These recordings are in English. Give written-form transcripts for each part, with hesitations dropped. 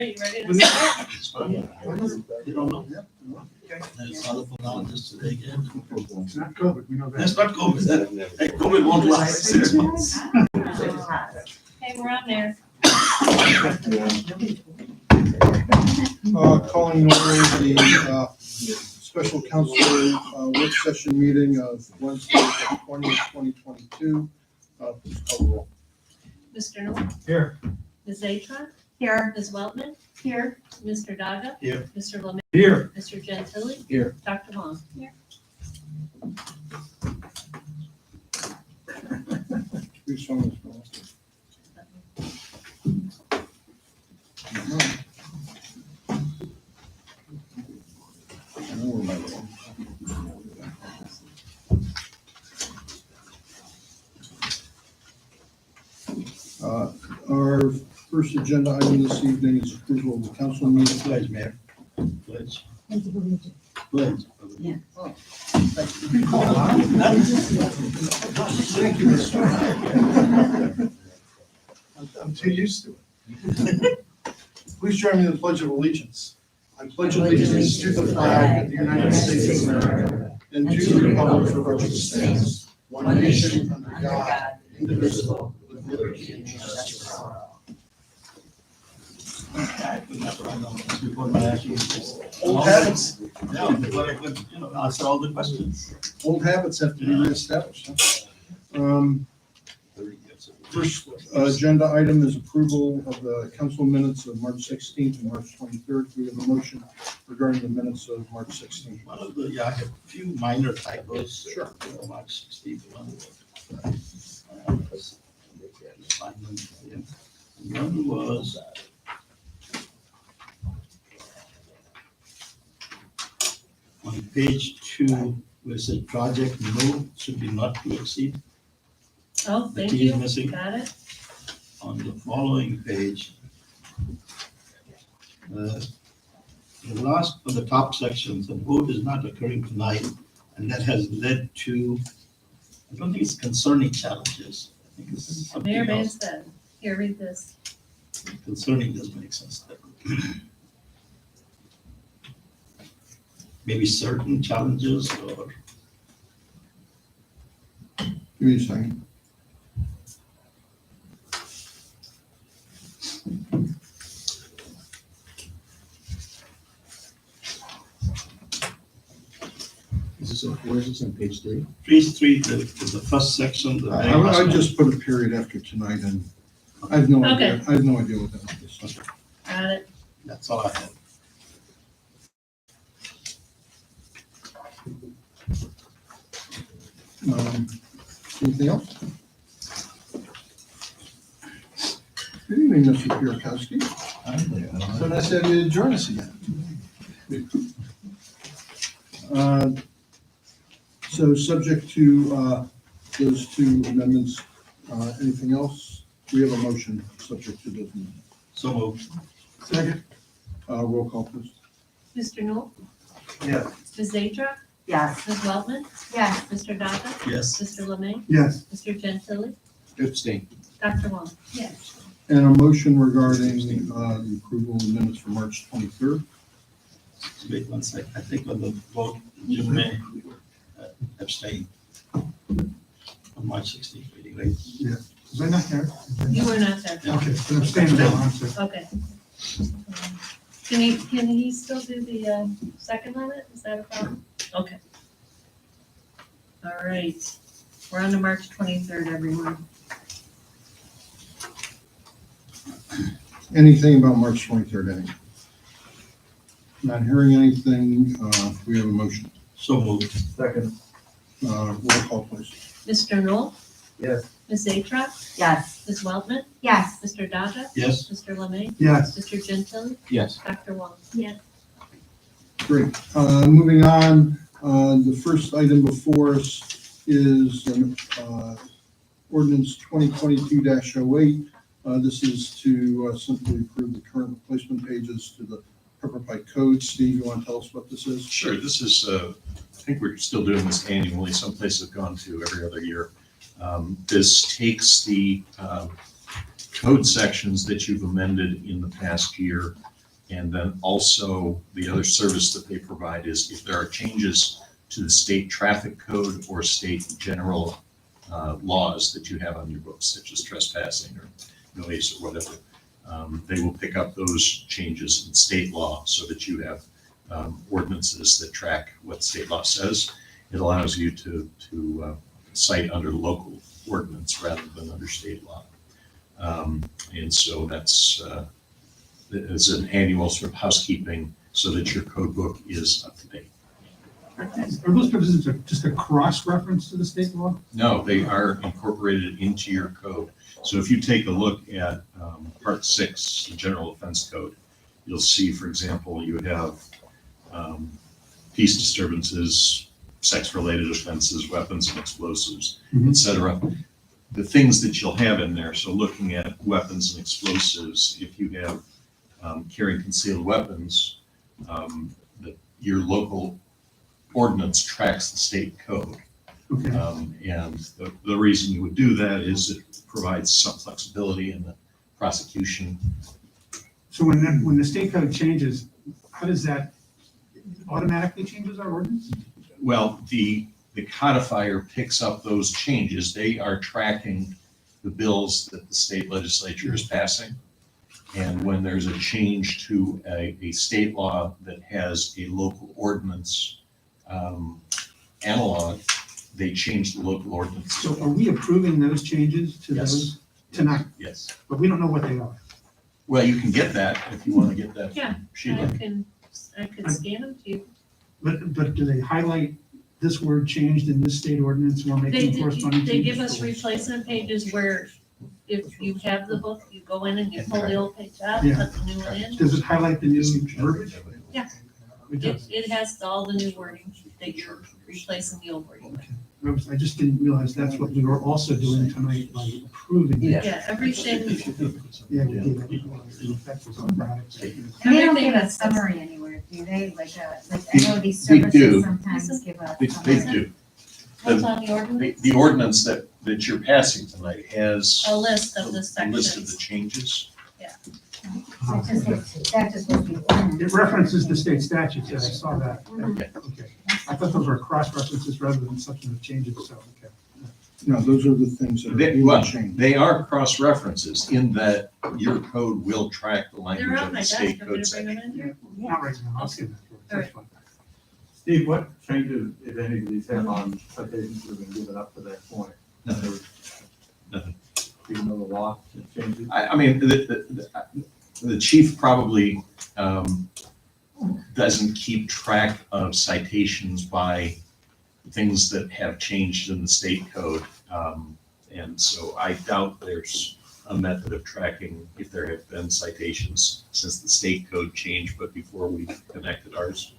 You ready to start? It's fine. You don't know? It's not for now, just today again. It's not COVID, we know that. That's not COVID. Hey, COVID won't last 6 months. Hey, we're on there. Calling order the special council work session meeting of Wednesday, the 20th, 2022. Please call the roll. Mr. Noel? Here. Ms. Atron? Here. Ms. Weltman? Here. Mr. Daga? Here. Mr. Lemay? Here. Mr. Gentili? Here. Dr. Wong? Here. Who's on this call? I know where my little- Our first agenda item this evening is approval of the council meeting. Pledge, Mayor. Pledge. Pledge. Yeah. Thank you, Mr. I'm too used to it. Please join me in the Pledge of Allegiance. I pledge allegiance to the flag of the United States of America and to the republic for which it stands, one nation under God, indivisible, with liberty and justice for all. Before my actual. Old habits, Yeah, before I could, answer all the questions. old habits have to be reestablished. Huh? First agenda item is approval of the council minutes of March 16th and March 23rd. We have a motion regarding the minutes of March 16th. One of the, I have a few minor typos. Sure. March 16th. One was. On page 2, where it said project no should be not to exceed. Oh, The thank T is you. missing. Got it. On the following page, the last of the top sections, the vote is not occurring tonight, and that has led to, I don't think it's concerning challenges. I think it's something Mayor Van else. said, here, read this. Concerning doesn't make sense. Maybe certain challenges or, Give me a second. Where is this on page 3? page 3, the first section. the very last I one. just put a period after tonight and I have no idea, Okay. I have no idea what that is. Got it. That's all I have. Anything else? Good evening, Mr. Pierkowski. So nice to have you join us again. So subject to those two amendments, anything else? We have a motion subject to those amendments. So moved. Second. Roll call, please. Mr. Noel? Yeah. Ms. Atron? Yes. Ms. Weltman? Yes. Mr. Daga? Yes. Mr. Lemay? Yes. Mr. Gentili? Abstain. Dr. Wong? Yes. And a motion regarding the approval of the minutes for March 23rd. Wait one sec, I think on the vote, Jim may abstain on March 16th meeting, right? Was I not there? You were not there. Okay, then abstain on that one, I'm sorry. Okay. Can he still do the second on it? Is that a problem? Okay. All right. We're on to March 23rd, everyone. Anything about March 23rd, any? Not hearing anything, we have a motion. So moved. Second. Roll call, please. Mr. Noel? Yes. Ms. Atron? Yes. Ms. Weltman? Yes. Mr. Daga? Yes. Mr. Lemay? Yes. Mr. Gentili? Yes. Dr. Wong? Yes. Great. Moving on, the first item before us is ordinance 2022-08. This is to simply approve the current replacement pages to the Pike Code. Steve, you want to tell us what this is? Sure, this is, I think we're still doing this annually. Some places have gone to every other year. This takes the code sections that you've amended in the past year And then also the other service that they provide is if there are changes to the state traffic code or state general laws that you have on your books, such as trespassing or noise or whatever, they will pick up those changes in state law so that you have ordinances that track what state law says. It allows you to cite under local ordinance rather than under state law. And so that's as an annual sort of housekeeping so that your code book is up to date. Are those provisions just a cross-reference to the state law? No, they are incorporated into your code. So if you take a look at Part 6, the General Offense Code, you'll see, for example, you have peace disturbances, sex-related offenses, weapons and explosives, et cetera. The things that you'll have in there, so looking at weapons and explosives, if you have carrying concealed weapons, your local ordinance tracks the state code. Okay. And the reason you would do that is it provides some flexibility in the prosecution. So when the state code changes, how does that automatically changes our ordinance? Well, the codifier picks up those changes. They are tracking the bills that the state legislature is passing. And when there's a change to a state law that has a local ordinance analog, they change the local ordinance. So are we approving those changes to Yes. those tonight? Yes. But we don't know what they are. Well, you can get that if you want to get that. Yeah, from Sheila. I can scan them to you. But do they highlight this word changed in this state ordinance while making corresponding changes? They give us replacement pages where if you have the book, you go in and you pull the old page out, Yeah. put the new one in. Does it highlight the new verbiage? Yeah. It does. It has all the new wording that you're replacing the old wording with. I just didn't realize that's what we were also doing tonight by approving it. Yeah, everything, Yeah, we did. The effect was automatic. And they don't Everything give a that's- summary anywhere, do they? Like, I know these They do. services sometimes give a. They do. what's on the ordinance? The ordinance that you're passing tonight has A list of the a list of the sections. changes. That just would be ordinance. It references the state statutes, yeah, I saw that. Okay. Okay. I thought those were cross references rather than substantive changes, so, okay. No, those are the things that are They, being well, changed. they are cross-references in that your code will track the language They're of on the my desk, state I'm code gonna bring them section. in here. Not right now, I'll see that. That's fine. Steve, what changes, if any, do these have on citations that have been given up to that point? Nothing. Nothing. Even though the law changes? I mean, the chief probably doesn't keep track of citations by things that have changed in the state code. And so I doubt there's a method of tracking if there have been citations since the state code changed, but before we connected ours.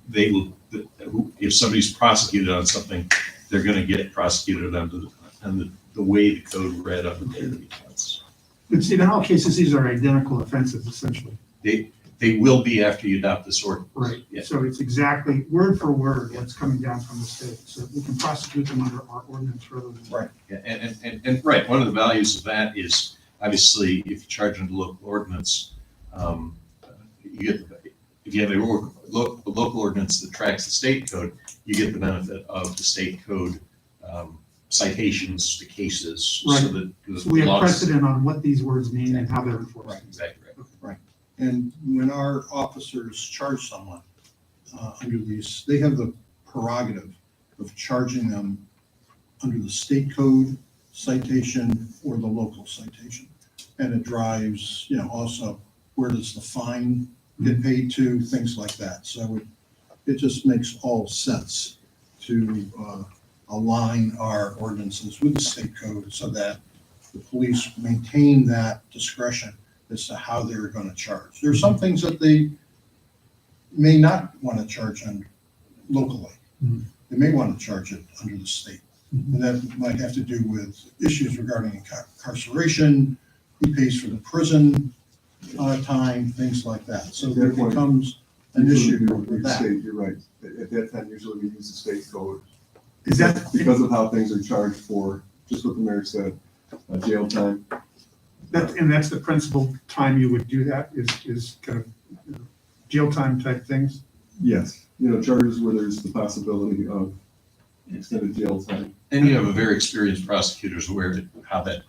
They will, if somebody's prosecuted on something, they're gonna get prosecuted under the way the code read under their defense. But see, in all cases, these are identical offenses essentially. They will be after you adopt this ordinance. Right. Yeah. So it's exactly word for word what's coming down from the state. So we can prosecute them under our ordinance rather than. Right. Yeah, and right, one of the values of that is, obviously, if you charge under local ordinance, you get, if you have a local ordinance that tracks the state code, you get the benefit of the state code citations to cases. So Right. that the So we have laws- precedent on what these words mean and how they're enforced. Right, exactly right. And when our officers charge someone under these, they have the prerogative of charging them under the state code citation or the local citation. And it drives, also where does the fine get paid to, things like that. So it just makes all sense to align our ordinances with the state code so that the police maintain that discretion as to how they're going to charge. There are some things that they may not want to charge on locally. Mhm. They may want to charge it under the state. And that might have to do with issues regarding incarceration, who pays for the prison time, things like that. So there becomes an issue with that. You're right. At that time, usually we use the state code Is that, because of how things are charged for, just what the mayor said, jail time, And that's the principal time you would do that, is kind of jail time type things? Yes, charges where there's the possibility of extended jail time. And you have a very experienced prosecutors aware of how that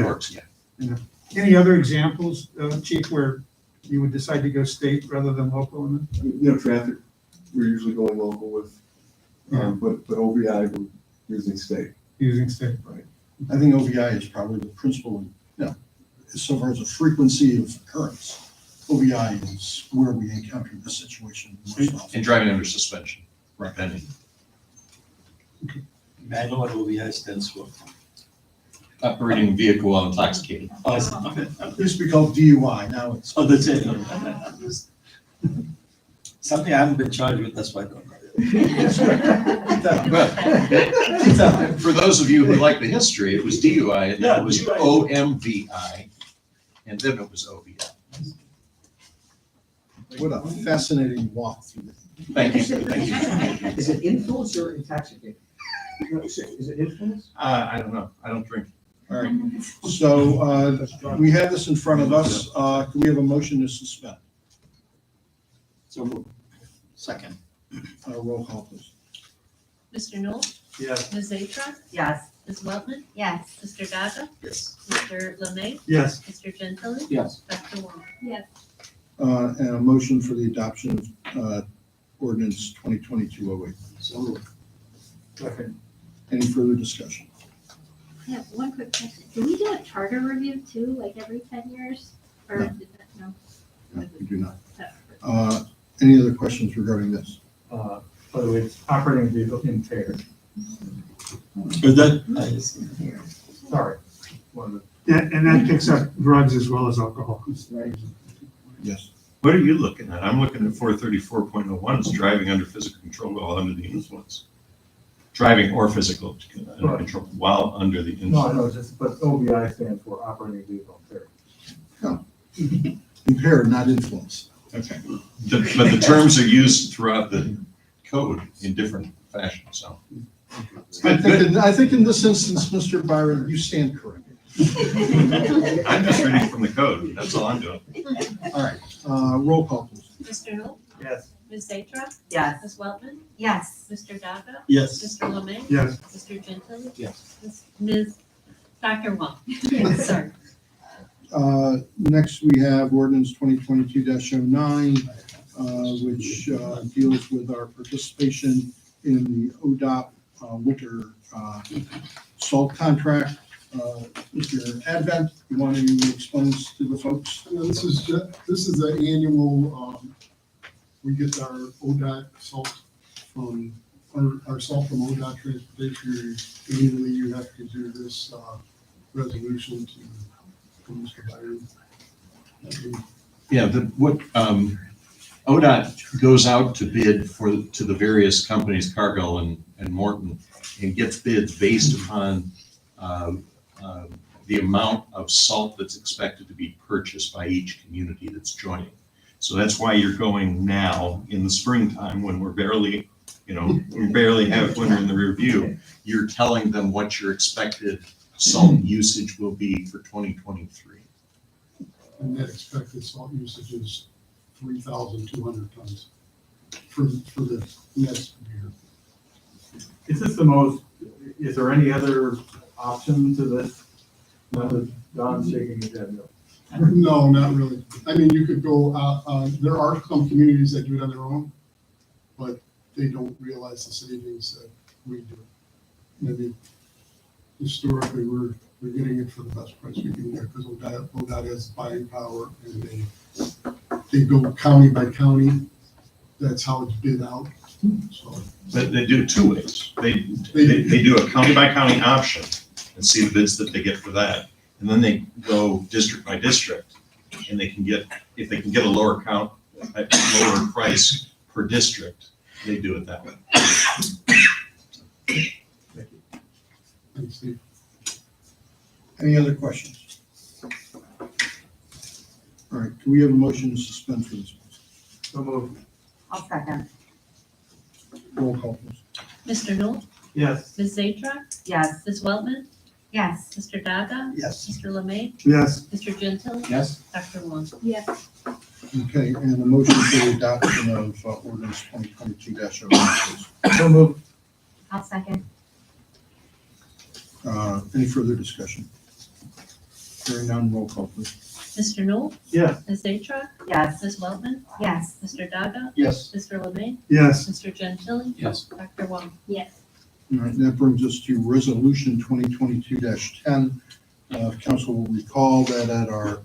works, yeah. Any other examples, Chief, where you would decide to go state rather than local? Traffic, we're usually going local with, but OVI, we're using state. Using state. I think OVI is probably the principal, so far as a frequency of occurrence. OVI is where we encounter this situation most often. And driving under suspension, pending. I know what OVI stands for. Operating vehicle while intoxicated. It used to be called DUI, now it's. Oh, that's it. Something I haven't been charged with, that's why I don't know. Well, for those of you who like the history, it was DUI, and then it was OMVI, and then it was OVI. What a fascinating walk through this. Thank you, thank you. Is it influence or intoxicated? Is it influence? I don't know, I don't drink. All right, so we have this in front of us. Can we have a motion to suspend? So moved. Second. Roll call, please. Mr. Knoll? Yes. Ms. Zatra? Yes. Ms. Weltman? Yes. Mr. Daga? Yes. Mr. Lemay? Yes. Mr. Gentile? Yes. Dr. Wong? Yes. And a motion for the adoption of ordinance 2022-08. So moved. Second. Any further discussion? I have one quick question. Do we do a charter review too, like every 10 years? Or No. is that, no? No, we do not. Oh. Any other questions regarding this? By the way, it's operating vehicle impaired. Is that? Sorry. One of And that picks up drugs as well as alcohol. Yes. What are you looking at? I'm looking at 434.01, is driving under physical control while under the influence. Driving or physical control while under the the, no, influence. just, but OVI stands for operating vehicle impaired. Impaired, not influenced. Okay. But the terms are used throughout the code in different fashions, so. I think in this instance, Mr. Byron, you stand corrected. I'm just reading from the code, that's all I'm doing. All right, roll call, please. Mr. Knoll? Yes. Ms. Zatra? Yes. Ms. Weltman? Yes. Mr. Daga? Yes. Mr. Lemay? Yes. Mr. Gentile? Yes. Ms. Dr. Wong? Sorry. Next, we have ordinance 2022-09, which deals with our participation in the ODOT winter salt contract. Mr. Advent, you want to explain this to the folks? This is the annual, we get our ODOT salt from, our salt from ODOT transportation. Annually, you have to do this resolution to Mr. Byron. Yeah, what ODOT goes out to bid to the various companies, Cargill and Morton, and gets bids based upon the amount of salt that's expected to be purchased by each community that's joining. So that's why you're going now in the springtime when we barely have winter in the rear view. You're telling them what your expected salt usage will be for 2023. And that expected salt usage is 3,200 tons for the next year. Is this is there any other option to this? Don's shaking his head no. No, not really. I mean, you could go, there are some communities that do it on their own, but they don't realize the savings that we do. Maybe historically, we're getting it for the best price we can get because ODOT has buying power and they go county by county. That's how it's bid out. So But they do it two ways. They do a county by county option and see the bids that they get for that. And then they go district by district and they can get, if they can get a lower price per district, they do it that way. thanks, Steve. Any other questions? All right, can we have a motion to suspend for this? So moved. I'll second. Roll call, please. Mr. Knoll? Yes. Ms. Zatra? Yes. Ms. Weltman? Yes. Mr. Daga? Yes. Mr. Lemay? Yes. Mr. Gentile? Yes. Dr. Wong? Yes. Okay, and the motion for the adoption of ordinance 2022-09, please. So moved. I'll second. Any further discussion? Hearing none, roll call, please. Mr. Newell? Yes. Ms. Zatra? Yes. Ms. Weltman? Yes. Mr. Daga? Yes. Mr. Lemay? Yes. Mr. Gentile? Yes. Dr. Wong? Yes. All right, that brings us to resolution 2022-10. Council will recall that at our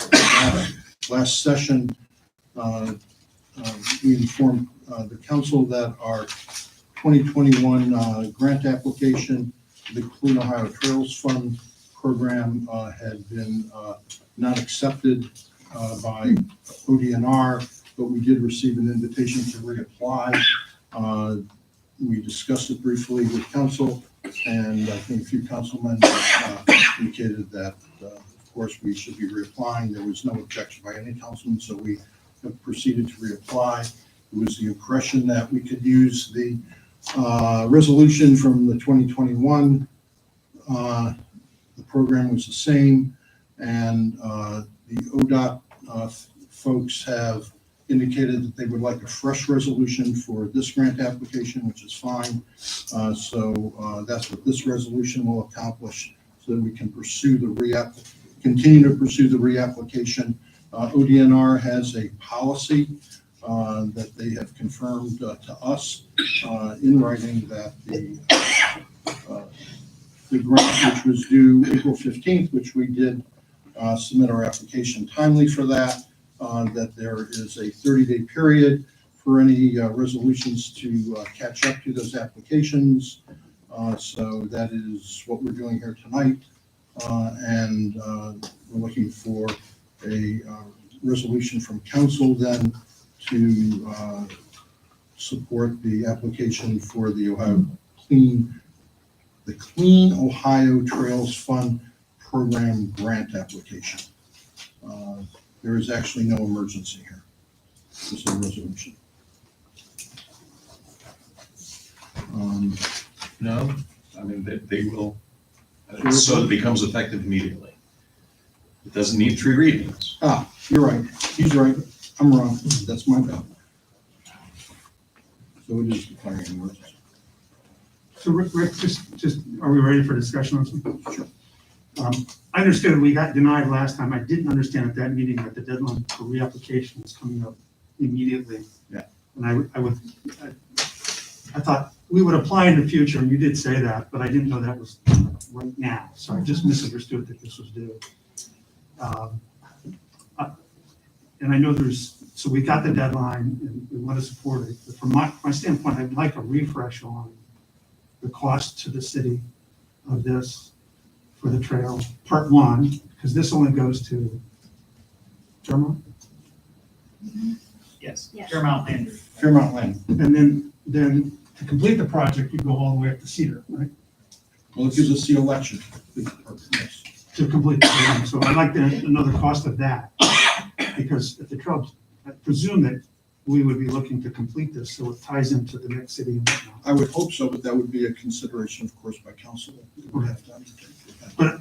last session, we informed the council that our 2021 grant application, the Clean Ohio Trails Fund program, had been not accepted by ODNR, but we did receive an invitation to reapply. We discussed it briefly with council, and I think a few councilmen indicated that, of course, we should be reapplying. There was no objection by any councilman, so we have proceeded to reapply. It was the impression that we could use the resolution from the 2021. The program was the same, and the ODOT folks have indicated that they would like a fresh resolution for this grant application, which is fine. So that's what this resolution will accomplish, so that we can pursue the continue to pursue the reapplication. ODNR has a policy that they have confirmed to us in writing that the grant, which was due April 15th, which we did submit our application timely for that, that there is a 30-day period for any resolutions to catch up to those applications. So that is what we're doing here tonight. And we're looking for a resolution from council then to support the application for the Clean Ohio Trails Fund Program grant application. There is actually no emergency here. This is a resolution. No, I mean, they will, so it becomes effective immediately. It doesn't need 3 readings. You're right. He's right. I'm wrong. That's my bad. So it is declaring an emergency. So Rick, just, are we ready for discussion on something? Sure. I understood we got denied last time. I didn't understand at that meeting that the deadline for reapplication was coming up immediately. Yeah. And I thought we would apply in the future, and you did say that, but I didn't know that was right now. So I just misunderstood that this was due. And I know so we got the deadline and we want to support it. But from my standpoint, I'd like a refresh on the cost to the city of this for the trail, part 1, because this only goes to Fairmont. Yes. Yes. Fairmount Land. Fairmount Land. And then to complete the project, you go all the way up to Cedar, right? Well, it gives us the election. Yes. To complete the program. So I'd like another cost of that, because if the trail, I presume that we would be looking to complete this, so it ties into the next city and whatnot. I would hope so, but that would be a consideration, of course, by council. That we have to undertake.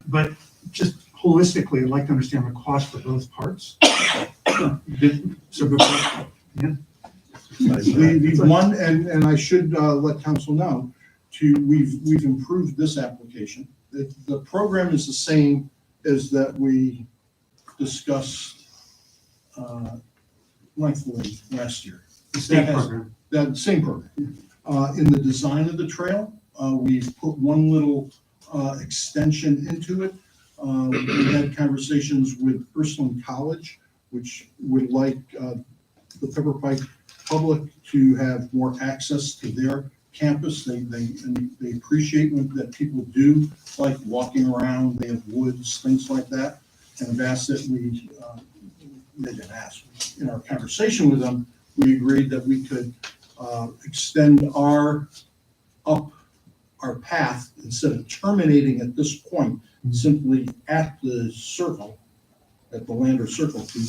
But just holistically, I'd like to understand the cost for both parts. So before, yeah. The one, and I should let council know, we've improved this application. The program is the same as that we discussed lengthily last year. The state program. That same program. In the design of the trail, we've put one little extension into it. We had conversations with Ursuline College, which would like the Pepper Pike public to have more access to their campus. They appreciate that people do like walking around. They have woods, things like that. And have asked that they didn't ask. In our conversation with them, we agreed that we could extend our path instead of terminating at this point, simply at the circle, at the Lander Circle, to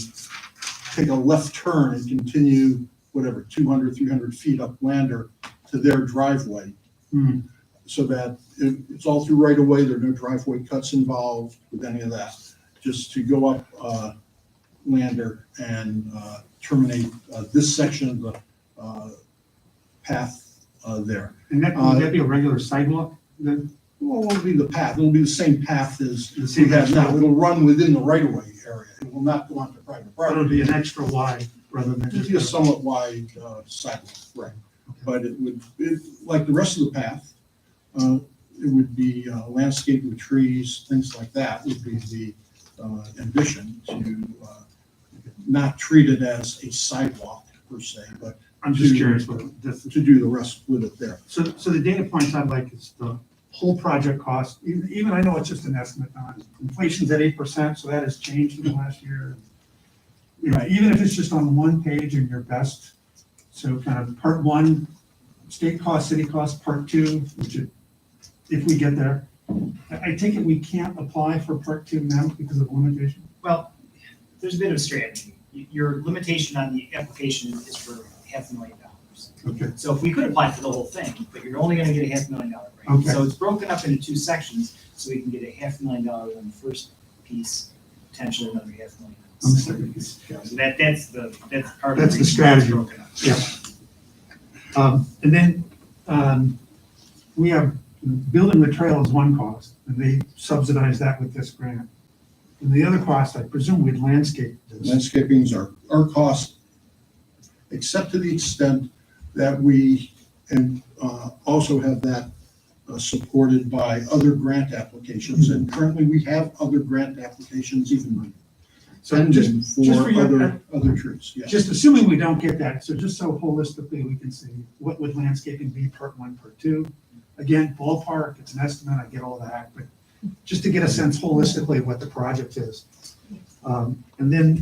take a left turn and continue whatever, 200, 300 feet up Lander to their driveway. so that it's all through right of way, there are no driveway cuts involved with any of that. Just to go up Lander and terminate this section of the path there. And that, would that be a regular sidewalk then? Well, it'll be the path, it'll be the same path as The we same have now. path. It'll run within the right of way area. It will not go onto private Or it'll property. be an extra wide rather than It'll just. be a somewhat wide sidewalk, right? But it would, like the rest of the path, it would be landscaped with trees, things like that would be the ambition to not treat it as a sidewalk per se, but I'm just curious what this, to do the rest with it there. so the data points I'd like is the whole project cost, even I know it's just an estimate, inflation's at 8%, so that has changed in the last year. You know, even if it's just on one page in your best, so kind of part one, state cost, city cost, part two, which if we get there, I take it we can't apply for part two now because of limitation? Well, there's a bit of strategy. Your limitation on the application is for $500,000. Okay. So if we could apply for the whole thing, but you're only gonna get a $500,000 grant. Okay. So it's broken up into two sections, so we can get a $500,000 on the first piece, potentially another $500,000. On the second piece. So that's part of the. That's the reason strategy. it's broken up. Yeah. And then we have, building the trail is one cost, and they subsidize that with this grant. And the other cost, I presume we'd landscape this. Landscaping is our cost, except to the extent that we also have that supported by other grant applications. And currently, we have other grant applications even So pending just for for your, other trees, yes. just assuming we don't get that, so just so holistically we can see, what would landscaping be part one, part two? Again, ballpark, it's an estimate, I get all that, but just to get a sense holistically of what the project is. And then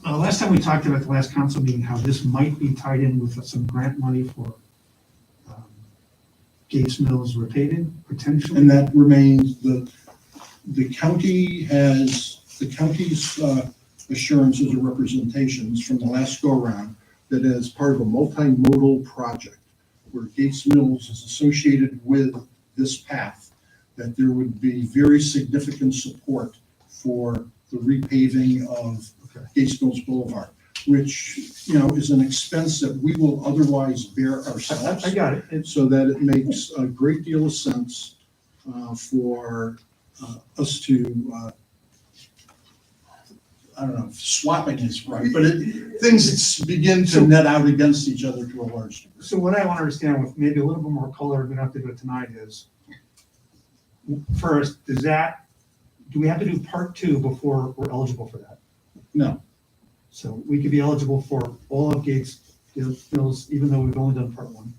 last time we talked about the last council meeting, how this might be tied in with some grant money for Gates Mills repaving, potentially. And that remains, the county's assurances or representations from the last go-around that as part of a multimodal project where Gates Mills is associated with this path, that there would be very significant support for the repaving of Gates Mills Boulevard, which, is an expense that we will otherwise bear ourselves. I got it. And so that it makes a great deal of sense for us to, I don't know if swapping is right, but things begin to net out against each other to a large degree. So what I want to understand with maybe a little bit more color, we don't have to do it tonight, is first, do we have to do part two before we're eligible for that? No, So we could be eligible for all of Gates Mills, even though we've only done part one.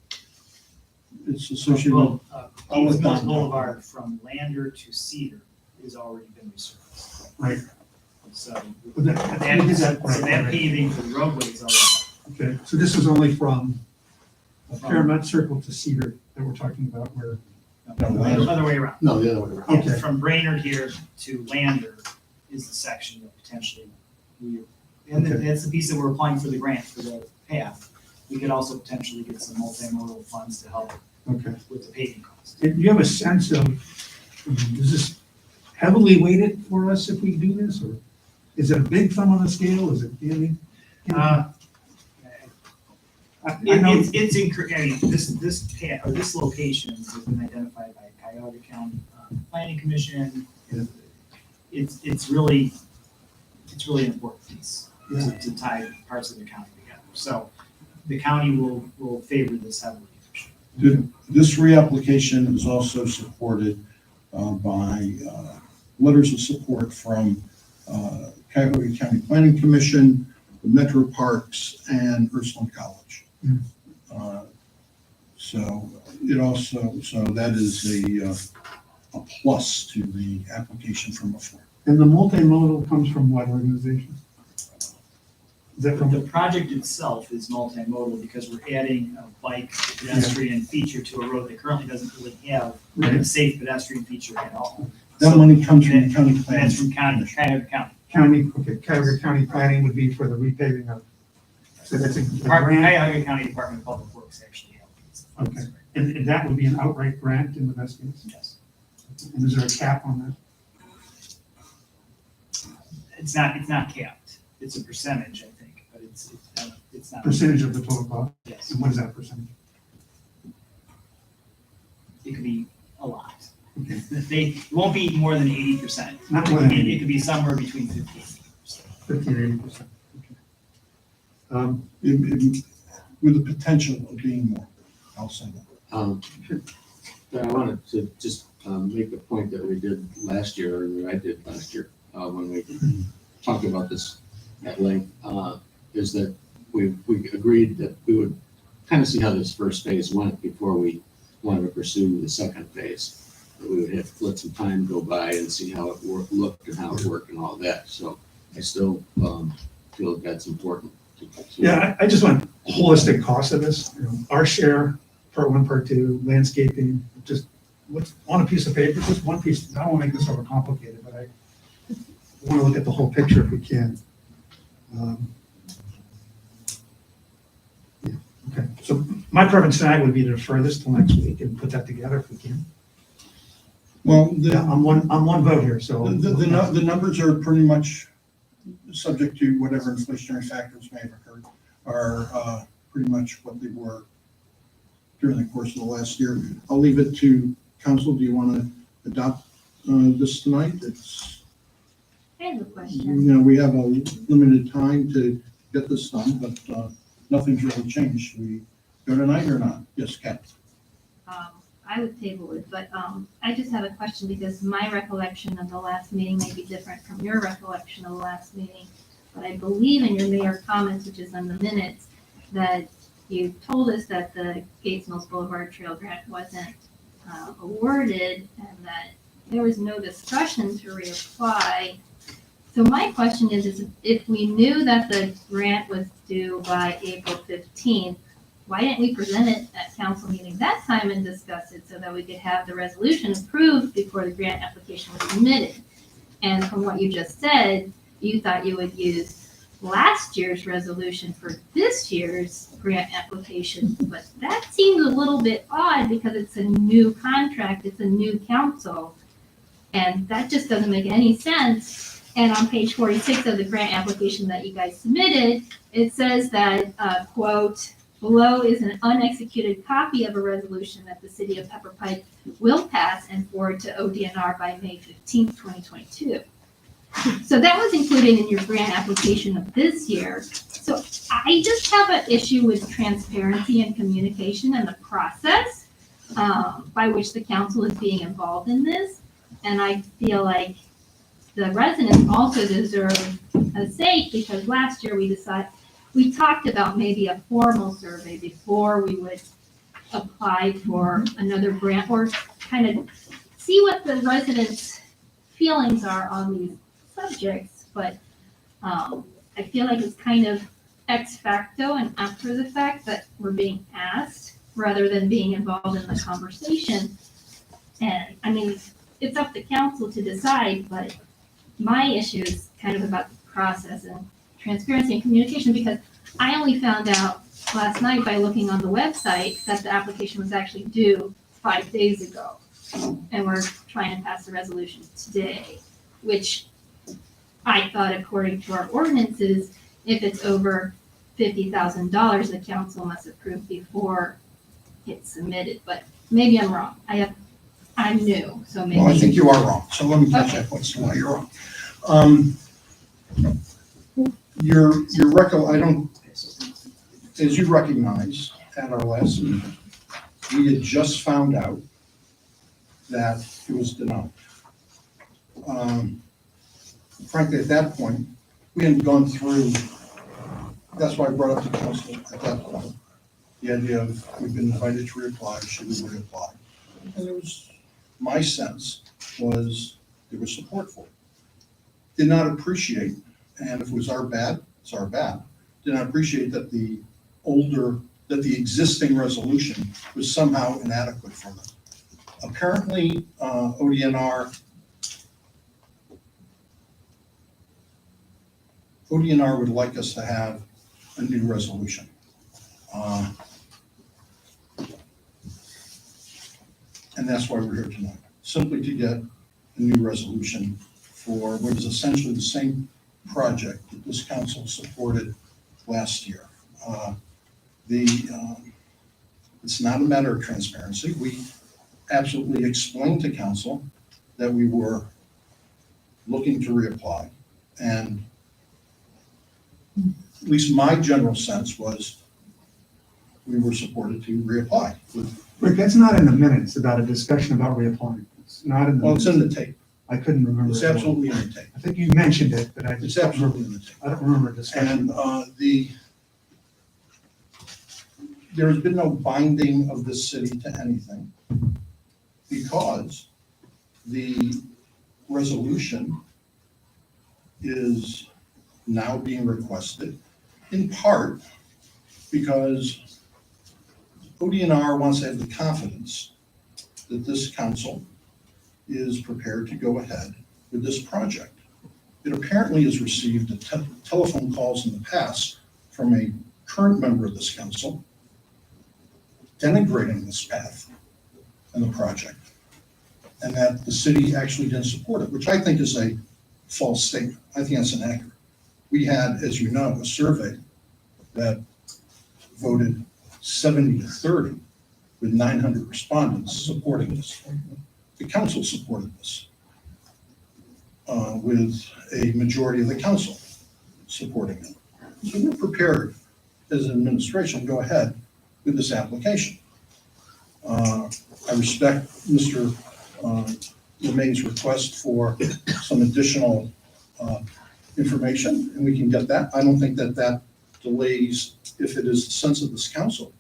it's associated with, Gates Mills Boulevard from Lander to Cedar has already been resurfaced. Right. So But that paving for the roadway is already. Okay, so this is only from Paramount Circle to Cedar that we're talking about where, Other way around. No, the other way around. Okay. From Brainerd here to Lander is the section that potentially and Okay. that's the piece that we're applying for the grant for the path. We could also potentially get some multimodal funds to help okay. with the paving cost. Do you have a sense of, is this heavily weighted for us if we do this, or is it a big thumb on the scale? Is it, I know, This path, or this location has been identified by Cuyahoga County Planning Commission. It's really an important piece to tie parts of the county together. So the county will favor this heavily. this reapplication is also supported by letters of support from Cuyahoga County Planning Commission, the Metro Parks, and Ursuline College. So that is a plus to the application from before. and the multimodal comes from what organization? Is that from The project itself is multimodal because we're adding a bike pedestrian feature to a road that currently doesn't really have a safe pedestrian feature at all. That money comes from the county planning. That's from Cuyahoga County. Cuyahoga County planning would be for the repaving of So that's a Department, grant, Cuyahoga County Department of Public Works actually held these. Okay. and that would be an outright grant in the best case? Yes. And is there a cap on that? It's not capped. It's a percentage, I think, but it's not. Percentage of the total cost? Yes, And what is that percentage? it could be a lot. Okay. It won't be more than 80%. Not more than It 80. could be somewhere between 50 and 80%. 15 or 80%. Okay. With the potential of being more, I'll say that. But I wanted to just make the point that we did last year, or that I did last year, when we talked about this at length, is that we agreed that we would kind of see how this first phase went before we wanted to pursue the second phase. That we would have to let some time go by and see how it looked and how it worked and all that. So I still feel that that's important. Yeah, I just want holistic cost of this, you know, our share, part one, part two, landscaping, just what's on a piece of paper, just one piece. I don't want to make this overcomplicated, but I want to look at the whole picture if we can. Yeah, okay, so my preference tonight would be to defer this till next week and put that together if we can. Well, Yeah, I'm one vote here, so. the numbers are pretty much subject to whatever inflationary factors may have occurred, are pretty much what they were during the course of the last year. I'll leave it to council. Do you want to adopt this tonight? It's, I have a you question. know, we have a limited time to get this done, but nothing's really changed. We go tonight or not? Yes, Kat. I would table it, but I just have a question because my recollection of the last meeting may be different from your recollection of the last meeting. But I believe in your mayor comments, which is on the minutes, that you told us that the Gates Mills Boulevard Trail Grant wasn't awarded and that there was no discussion to reapply. So my question is if we knew that the grant was due by April 15th, why didn't we present it at council meeting that time and discuss it so that we could have the resolution approved before the grant application was submitted? And from what you just said, you thought you would use last year's resolution for this year's grant application, but that seems a little bit odd because it's a new contract, it's a new council, and that just doesn't make any sense. And on page 46 of the grant application that you guys submitted, it says that, quote, below is an unexecuted copy of a resolution that the city of Pepper Pike will pass and forward to ODNR by May 15th, 2022. So that was included in your grant application of this year. So I just have an issue with transparency and communication and the process by which the council is being involved in this. And I feel like the residents also deserve a say because last year we talked about maybe a formal survey before we would apply for another grant or kind of see what the residents' feelings are on these subjects. But I feel like it's kind of ex facto and after the fact that we're being asked rather than being involved in the conversation. And I mean, it's up to council to decide, but my issue is kind of about the process and transparency and communication because I only found out last night by looking on the website that the application was actually due 5 days ago. And we're trying to pass the resolution today, which I thought according to our ordinances, if it's over $50,000, the council must approve before it's submitted, but maybe I'm wrong. I'm new, so maybe. Well, I think you are wrong. So let me catch up once in a while. You're wrong. I don't, as you recognize at our last meeting, we had just found out that it was denied. Frankly, at that point, we hadn't gone through, that's why I brought up the council at that point. The idea of we've been invited to reapply, should we reapply? And there was, my sense was there was support for it. Did not appreciate, and if it was our bad, it's our bad. Did not appreciate that the existing resolution was somehow inadequate for them. Apparently, ODNR would like us to have a new resolution. And that's why we're here tonight, simply to get a new resolution for what is essentially the same project that this council supported last year. It's not a matter of transparency. We absolutely explained to council that we were looking to reapply. And at least my general sense was we were supported to reapply. Rick, that's not in the minutes about a discussion about reapplying. It's not in the. Well, it's in the tape. I couldn't remember. It's it all. absolutely in the tape. I think you mentioned it, but I It's just don't remember. absolutely in the tape. I don't remember a discussion. And there has been no binding of this city to anything because the resolution is now being requested in part because ODNR wants to have the confidence that this council is prepared to go ahead with this project. It apparently has received telephone calls in the past from a current member of this council denigrating this path and the project, and that the city actually didn't support it, which I think is a false statement. I think that's inaccurate. We had, as you know, a survey that voted 70-30 with 900 respondents supporting this. The council supported this with a majority of the council supporting it. So we're prepared as an administration to go ahead with this application. I respect Mr. LeMay's request for some additional information, and we can get that. I don't think that that delays, if it is the sense of this council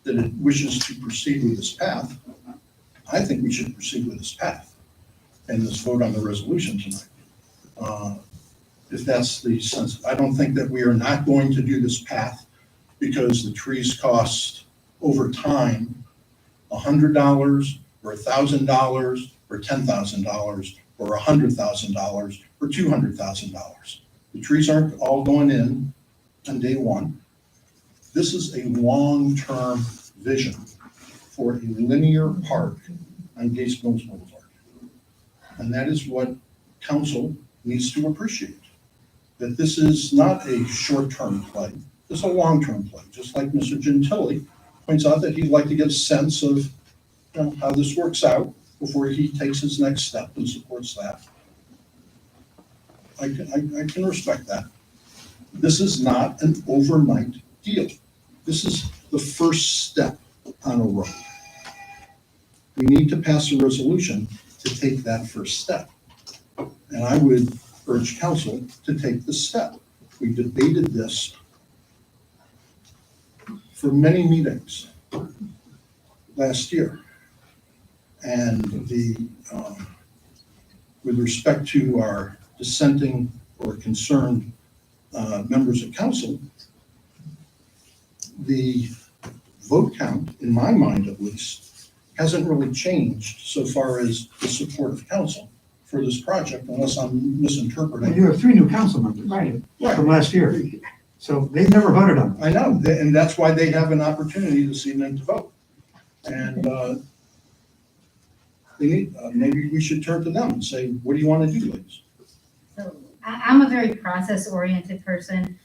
that it wishes to proceed with this path. I think we should proceed with this path and this vote on the resolution tonight. If that's the sense, I don't think that we are not going to do this path because the trees cost over time $100 or $1,000 or $10,000 or $100,000 or $200,000. The trees aren't all going in on day one. This is a long-term vision for a linear park on Gates Mills Boulevard. And that is what council needs to appreciate. That this is not a short-term play, it's a long-term play. Just like Mr. Gentili points out that he'd like to get a sense of how this works out before he takes his next step and supports that. I can respect that. This is not an overnight deal. This is the first step on a road. We need to pass a resolution to take that first step. And I would urge council to take this step. We debated this for many meetings last year. And with respect to our dissenting or concerned members of council, the vote count, in my mind at least, hasn't really changed so far as the support of council for this project, unless I'm misinterpreting. You have 3 new council members. Right. From last year. So they've never voted on it. I know, and that's why they have an opportunity this evening to vote. And they need, maybe we should turn to them and say, what do you want to do, ladies? So I'm a very process-oriented person,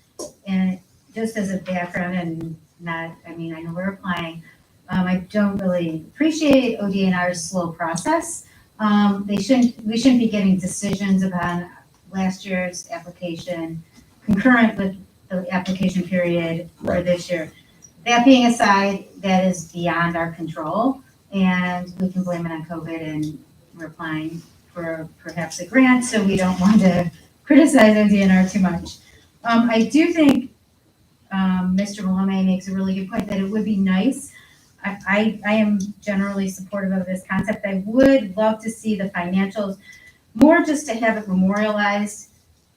and just as a background and not, I mean, I know we're applying, I don't really appreciate ODNR's slow process. We shouldn't be getting decisions upon last year's application concurrent with the application period for this year. That being aside, that is beyond our control, and we can blame it on COVID, and we're applying for perhaps a grant, so we don't want to criticize ODNR too much. I do think Mr. Malome makes a really good point that it would be nice. I am generally supportive of this concept. I would love to see the financials, more just to have it memorialized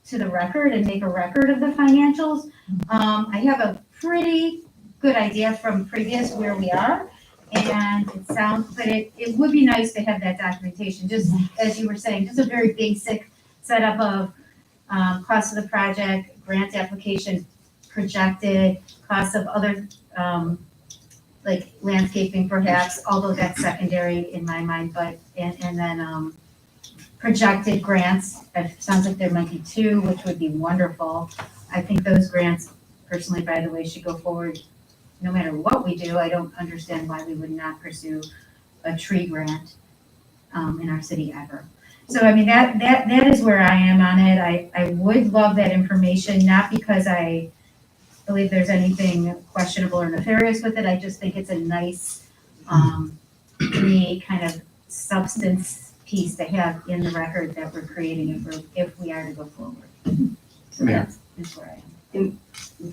to the record and make a record of the financials. I have a pretty good idea from previous where we are, and it sounds, but it would be nice to have that documentation, just as you were saying, just a very basic setup of cost of the project, grant application, projected costs of other, like landscaping perhaps, although that's secondary in my mind, but, and then, projected grants. It sounds like there might be 2, which would be wonderful. I think those grants, personally, by the way, should go forward no matter what we do. I don't understand why we would not pursue a tree grant in our city ever. So, I mean, that is where I am on it. I would love that information, not because I believe there's anything questionable or nefarious with it. I just think it's a nice, to me, kind of substance piece to have in the record that we're creating if we are to go forward. So Mayor. that's where I am.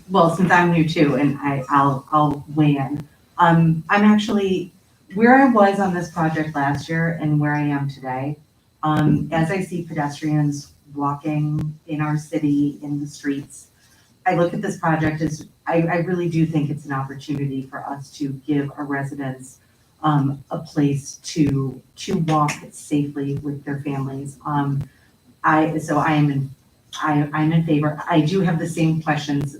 Well, since I'm new too, and I'll weigh in. I'm actually, where I was on this project last year and where I am today, as I see pedestrians walking in our city, in the streets, I look at this project as, I really do think it's an opportunity for us to give our residents a place to walk safely with their families. I'm in favor. I do have the same questions.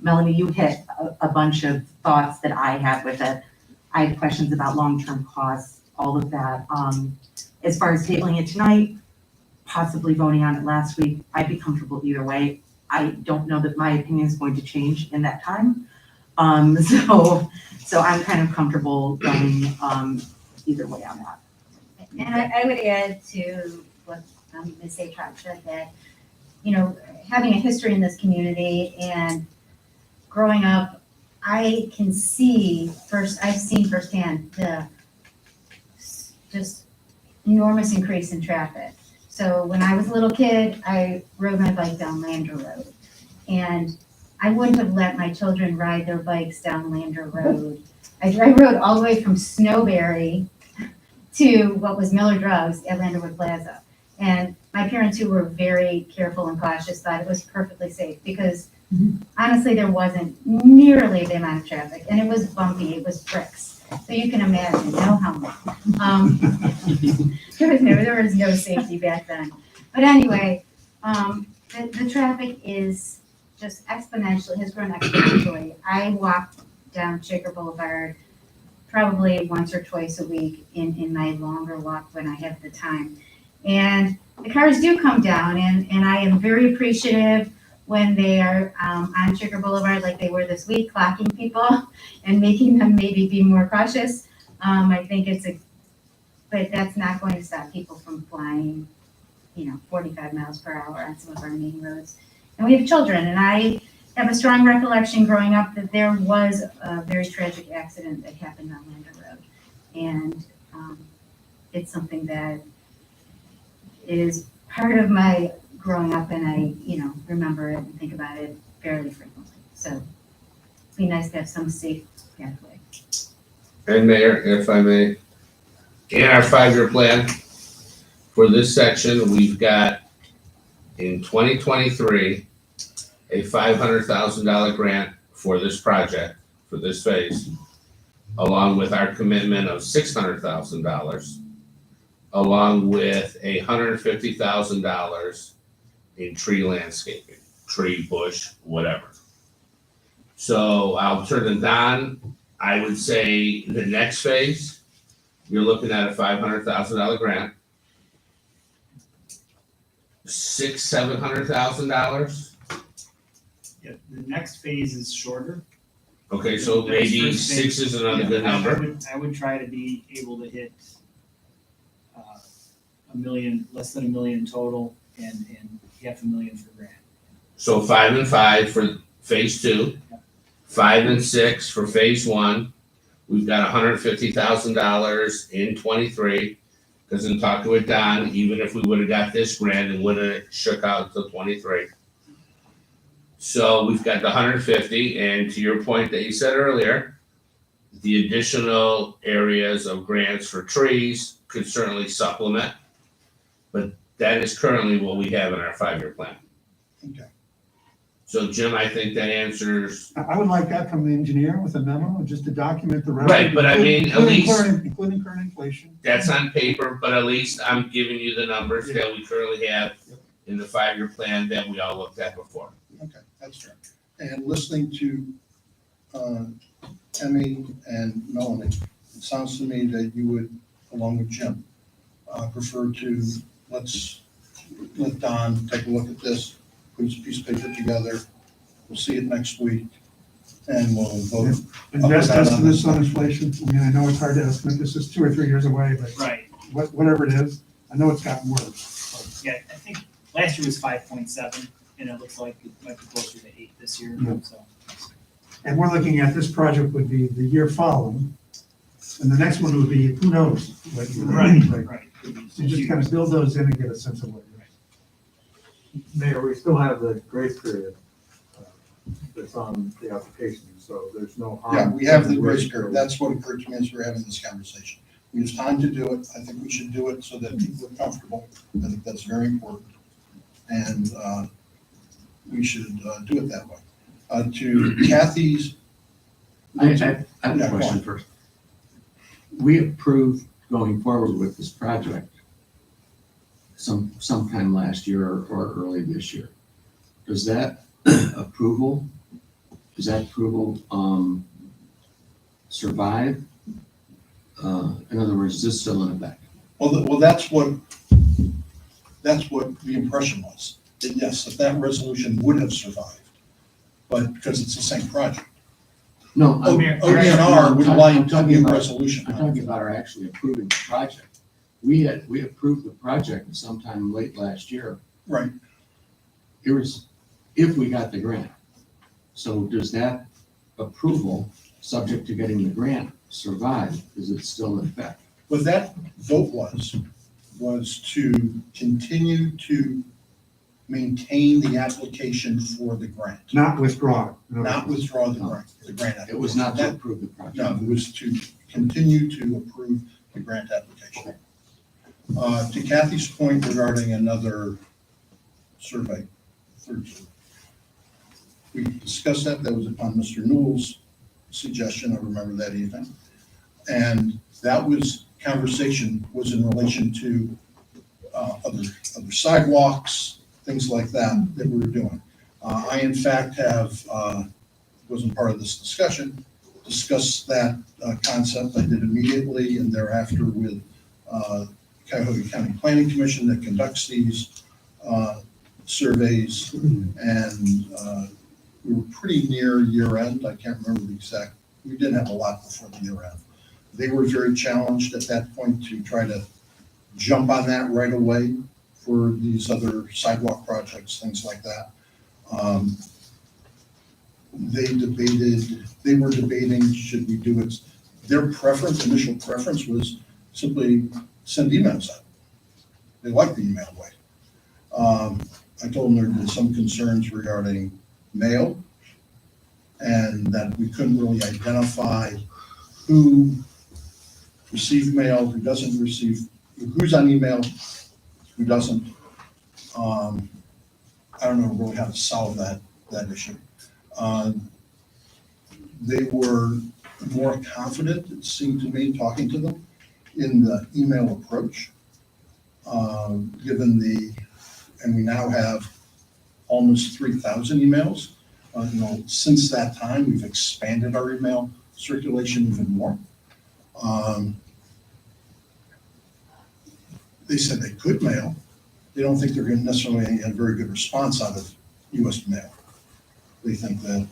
Melanie, you hit a bunch of thoughts that I had with it. I had questions about long-term costs, all of that. As far as tabling it tonight, possibly voting on it last week, I'd be comfortable either way. I don't know that my opinion is going to change in that time. So I'm kind of comfortable going either way on that. And I would add to what Ms. Atrop said, that, you know, having a history in this community and growing up, I can see I've seen firsthand the just enormous increase in traffic. So when I was a little kid, I rode my bike down Lander Road, and I wouldn't have let my children ride their bikes down Lander Road. I rode all the way from Snowberry to what was Miller Drugs at Landerwood Plaza. And my parents, who were very careful and cautious, thought it was perfectly safe because honestly, there wasn't nearly the amount of traffic, and it was bumpy, it was bricks. So you can imagine, no helmet. There was no safety back then. But anyway, the traffic is just has grown exponentially. I walk down Shaker Boulevard probably once or twice a week in my longer walk when I have the time. And the cars do come down, and I am very appreciative when they are on Shaker Boulevard like they were this week, clocking people and making them maybe be more cautious. I think but that's not going to stop people from flying, 45 miles per hour on some of our main roads. And we have children, and I have a strong recollection growing up that there was a very tragic accident that happened on Lander Road. And it's something that is part of my growing up, and I, remember it and think about it fairly frequently. So it'd be nice to have some safe pathway. And Mayor, if I may, in our 5-year plan for this section, we've got in 2023 a $500,000 grant for this project, for this phase, along with our commitment of $600,000, along with $150,000 in tree landscaping, tree, bush, whatever. So I'll turn to Don. I would say the next phase, you're looking at a $500,000 grant. $700,000. Yeah, the next phase is shorter. Okay, so maybe 6 is another good number. I would try to be able to hit $1 million, less than $1 million total, and $500,000 for grant. So 5 and 5 for phase 2, 5 and 6 for phase 1. We've got $150,000 in 23. Because in talking with Don, even if we would have got this grant, it would have shook out until 23. So we've got the 150, and to your point that you said earlier, the additional areas of grants for trees could certainly supplement, but that is currently what we have in our 5-year plan. Okay. So Jim, I think that answers. I would like that from the engineer with a memo, just to document the revenue. Right, but I mean, at least. Including current inflation. That's on paper, but at least I'm giving you the numbers that we currently have in the 5-year plan that we all looked at before. Okay, that's fair. And listening to Emmy and Melanie, it sounds to me that you would, along with Jim, prefer to let Don take a look at this, put his piece of paper together. We'll see it next week, and we'll vote. And best estimates on inflation, I mean, I know it's hard to estimate, this is 2 or 3 years away, but Right, whatever it is, I know it's gotten worse. yeah, I think last year was 5.7, and it looks like it might be closer to 8 this year, Yeah. so. And we're looking at, this project would be the year following, and the next one would be, who knows? Right. So just kind of build those in and get a sense of what you're. Mayor, we still have the grace period that's on the application, so there's no harm. Yeah, we have the grace period. That's what occurred to me as we're having this conversation. We have time to do it. I think we should do it so that people are comfortable. I think that's very important. And we should do it that way. To Kathy's. I have Yeah, a go question on. first. We approved going forward with this project sometime last year or early this year. Does that approval survive? In other words, is this still in effect? Well, that's what the impression was. That yes, that resolution would have survived, but because it's the same project. No, ODNR would like a new about- resolution. I'm talking about our actually approving the project. We approved the project sometime late last year. Right. If we got the grant. So does that approval, subject to getting the grant, survive? Is it still in effect? What that vote was to continue to maintain the application for the grant. Not withdraw. Not withdraw the grant application. It was not to approve the project. No, it was to continue to approve the grant application. To Kathy's point regarding another survey, third survey. We discussed that was upon Mr. Newell's suggestion, I remember that evening. And that conversation was in relation to other sidewalks, things like that we were doing. I in fact wasn't part of this discussion, discussed that concept. I did immediately and thereafter with Cuyahoga County Planning Commission that conducts these surveys. And we were pretty near year end. I can't remember the exact, we didn't have a lot before the year end. They were very challenged at that point to try to jump on that right away for these other sidewalk projects, things like that. They were debating, should we do it? Their initial preference was simply send emails out. They like the email way. I told them there were some concerns regarding mail and that we couldn't really identify who received mail, who doesn't receive, who's on email, who doesn't. I don't know really how to solve that issue. They were more confident, it seemed to me, talking to them, in the email approach, and we now have almost 3,000 emails. Since that time, we've expanded our email circulation even more. They said they could mail. They don't think they're going to necessarily get a very good response out of U.S. mail. They think that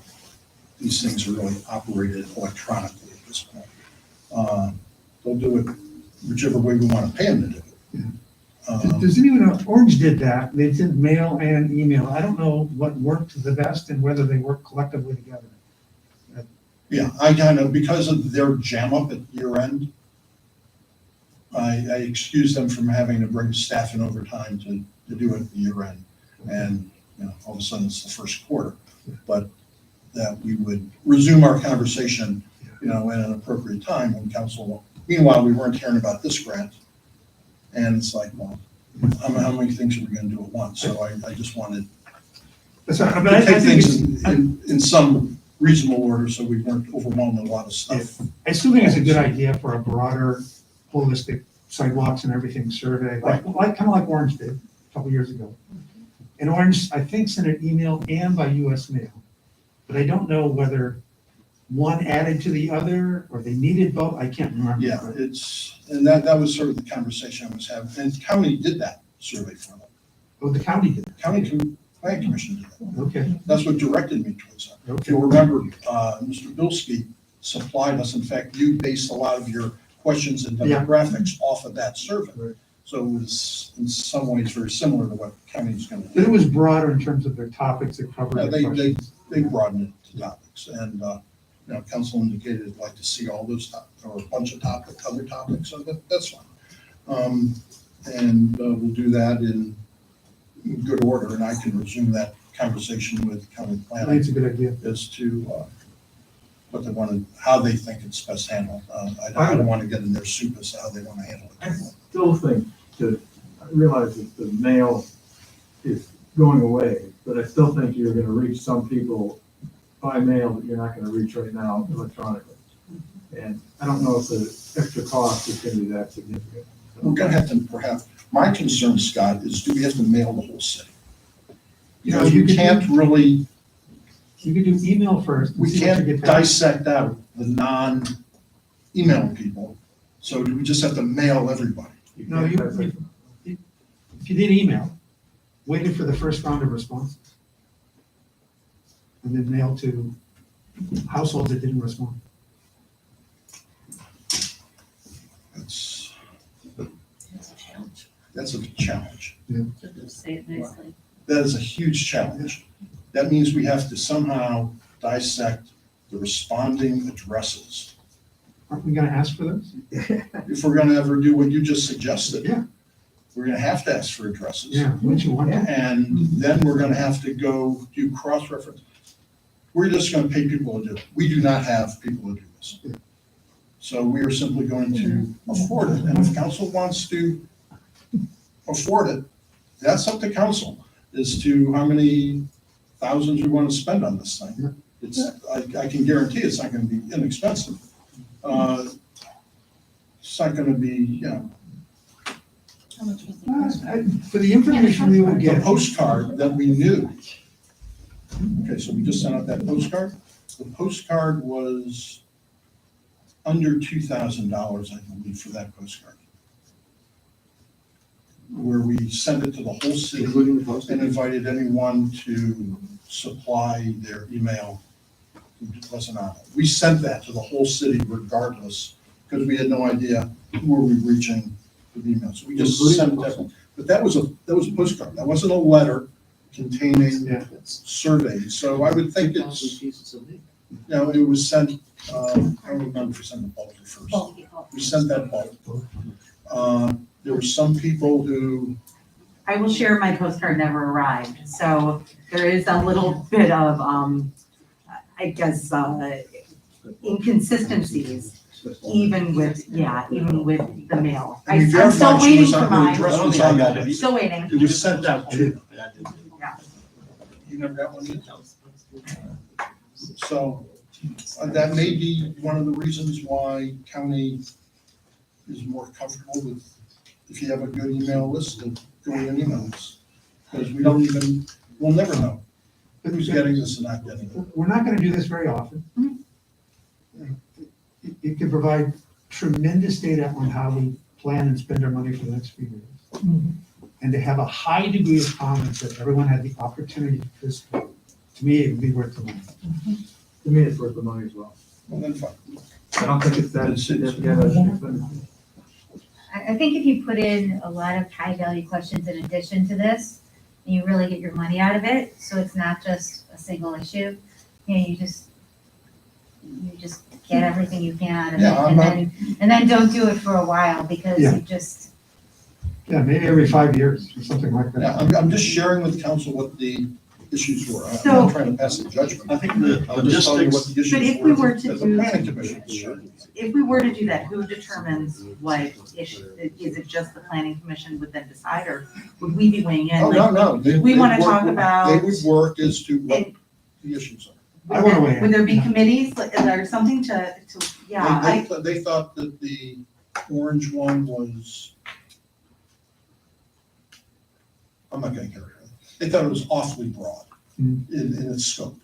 these things are really operated electronically at this point. They'll do it whichever way we want to pay them to do it. Does anyone know, Orange did that, they did mail and email, I don't know what worked the best and whether they work collectively together. Yeah, I kind of, because of their jam up at year end, I excused them from having to bring staff in overtime to do it at the year end. And, all of a sudden it's the first quarter, but that we would resume our conversation, at an appropriate time when council, meanwhile, we weren't hearing about this grant. And it's like, well, how many things are we going to do at once? So I just wanted That's right, to but I take think things in some reasonable order so we weren't overwhelmed with a lot of stuff. I still think it's a good idea for a broader, holistic sidewalks and everything survey, kind of like Orange did a couple years ago. And Orange, I think, sent an email and by US mail. but I don't know whether one added to the other, or they needed both, I can't remember. Yeah, and that was sort of the conversation I was having, and the county did that survey for them. Oh, the county did it, Planning Commission did that. okay, That's what directed me towards that. If okay. you'll remember, Mr. Bilski supplied us, in fact, you based a lot of your questions and Yeah. demographics off of that survey. Right. So it was in some ways very similar to what county's gonna But it do. was broader in terms of their topics that covered Yeah, the they questions. broadened it to topics, and, council indicated they'd like to see all those, or a bunch of other topics, so that's fine. And we'll do that in good order, and I can resume that conversation with county I think planning it's a good idea. as to what they want to, how they think it's best handled. I don't want to get in their soup as to how they want to handle I it. still think I realize that the mail is going away, but I still think you're gonna reach some people by mail that you're not gonna reach right now electronically. And I don't know if the extra cost is gonna be that significant. We're going to have to perhaps, my concern, Scott, is do we have to mail the whole city? No, Because you we could can't really, You could do email first. and we see what you can't get back. dissect out the non-email people. So do we just have to mail everybody? No, if you did email, waited for the first round of responses. And then mail to households that didn't respond. That's a challenge. To just say it nicely. That is a huge challenge. That means we have to somehow dissect the responding addresses. Aren't we gonna ask for those? If we're gonna ever do what you just suggested. Yeah. We're gonna have to ask for addresses. Yeah, wouldn't you want to? And then we're gonna have to go do cross-reference. We're just gonna pay people to do it. We do not have people to do this. So we are simply going to afford it. And if council wants to afford it, that's up to council as to how many thousands we want to spend on this thing. I can guarantee it's not gonna be inexpensive. It's not gonna be, How much was the For the information we will the get, postcard that we knew. Okay, so we just sent out that postcard. The postcard was under $2,000, I believe, for that postcard. Where we sent it to the whole city Including the postage? and invited anyone to supply their email who wasn't on it. We sent that to the whole city regardless, because we had no idea who were we reaching with emails. We just Including sent the that. postage? But that was a postcard. That wasn't a letter containing yeah, surveys. So I would think it's, it was sent, I don't remember if we sent the bulk or first. We sent that bulk. There were some people who, I will share my postcard never arrived, so there is a little bit of, I guess, inconsistencies, even with the mail. and we I'm verified still she waiting was for on, the mine, address was on that. still waiting. It was sent out to them. Yeah. You never got one either? So that may be one of the reasons why county is more comfortable with, if you have a good email list, of going in emails. Because we'll never know who's getting this and not getting it. we're not gonna do this very often. It can provide tremendous data on how we plan and spend our money for the next few years. And to have a high degree of confidence that everyone had the opportunity to participate, to me, it would be worth the money. To me, it's worth the money as well. Well, then fine. I don't think it's that significant as an expenditure. I think if you put in a lot of high-value questions in addition to this, you really get your money out of it, so it's not just a single issue. You just get everything you can out of it, Yeah, and then don't do it for a while, because Yeah. you just, Yeah, maybe every 5 years or something like Yeah, that. I'm just sharing with council what the issues were. I'm So- not trying to pass a judgment. I think the I'm just telling you what the issues were. But if we were to that the do- planning commission was sharing. If we were to do that, who determines what issue, is it just the planning commission would then decide, or would we be weighing in? Oh, Like, no. we wanna talk about- They would work as to what the issues are. I wanna weigh in. Would there be committees, is there something to, They thought that the orange one was, I'm not gonna carry it. They thought it was awfully broad in its scope.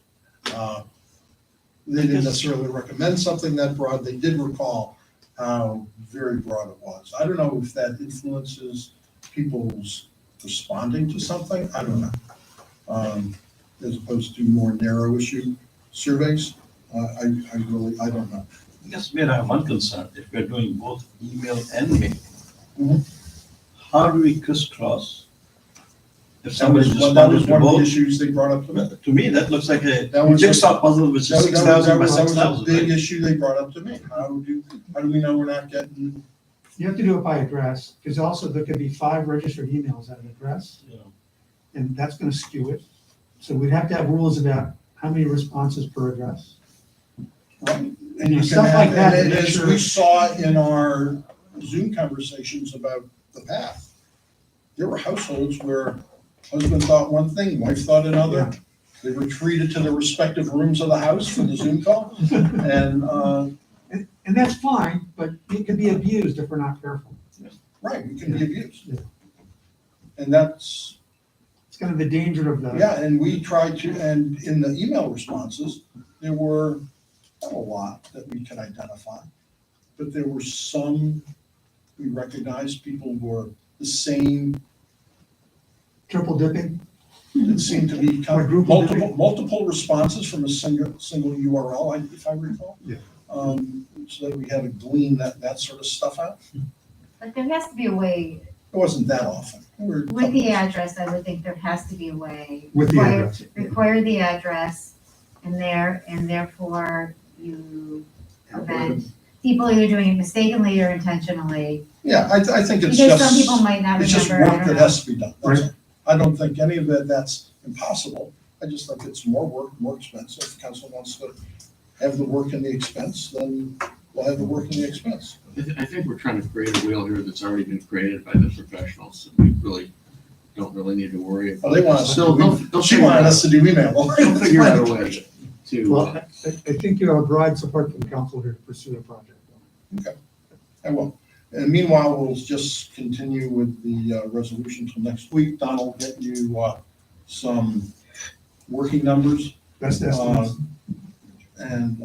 They didn't necessarily recommend something that broad. They did recall how very broad it was. I don't know if that influences people's responding to something. I don't know. As opposed to more narrow issue surveys. I I don't know. I guess we have one concern, if we're doing both email and mail. Mhm. How do we crisscross? If That somebody was responded to one of the both, issues they brought up to me. to me, that looks like a That was jigsaw puzzle, which is That 6,000 by was a 6,000, big right? issue they brought up to me. How do we know we're not getting, You have to do it by address, because also there could be 5 registered emails at an address, You know, and that's gonna skew it. So we'd have to have rules about how many responses per address. right? And you can Stuff like have, that to and make as sure- we saw in our Zoom conversations about the path, there were households where husband thought one thing, wife thought another. They retreated to their respective rooms of the house for the Zoom call, and, And that's fine, but it could be abused if we're not careful. right, we can be abused. Yeah. And that's, It's kind of the danger of the. yeah, and we tried to, and in the email responses, there were not a lot that we could identify, but there were some we recognized people were the same. Triple dipping. It seemed to be kind of Quadruple dipping. multiple responses from a single URL, if I recall. Yeah. So that we had to glean that sort of stuff out. But there has to be a way, It wasn't that often. with the address, I would think there has to be a way. With the require- address. Require the address, and therefore you prevent people either doing it mistakenly or intentionally. Yeah, I think it's Because some just, people might not it's just remember, I work don't that know. has to be done. That's all. I don't think any of that's impossible. I just think it's more work, more expensive. If council wants to have the work and the expense, then we'll have the work and the expense. I think we're trying to create a wheel here that's already been created by the professionals. We really don't really need to worry about. Well, they want us to They'll- do, they'll she figure it wanted out. us to do email. They'll figure out a way to. Well, I think you have broad support from council here to pursue the project. I will. And meanwhile, we'll just continue with the resolution till next week. Don will get you some working numbers. Best estimates. And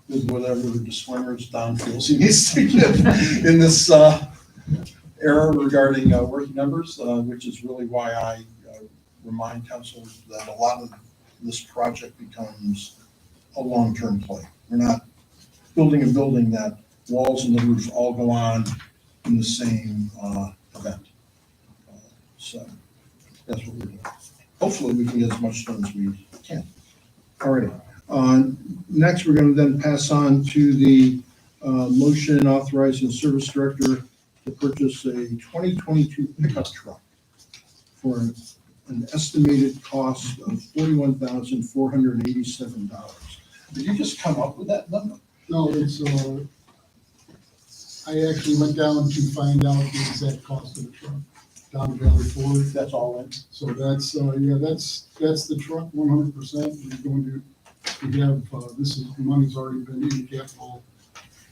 with whatever disclaimers Don feels he needs to give in this era regarding working numbers, which is really why I remind council that a lot of this project becomes a long-term play. We're not building a building that walls and the roof all go on in the same event. So that's what we're doing. Hopefully, we can get as much done as we can. All right. Next, we're going to then pass on to the motion authorizing the service director to purchase a 2022 pickup truck for an estimated cost of $41,487. Did you just come up with that number? No, it's, I actually went down to find out the exact cost of the truck, down to Valley Ford. That's all in? So that's, yeah, that's the truck, 100%. We're going to, we have, this is, the money's already been in capital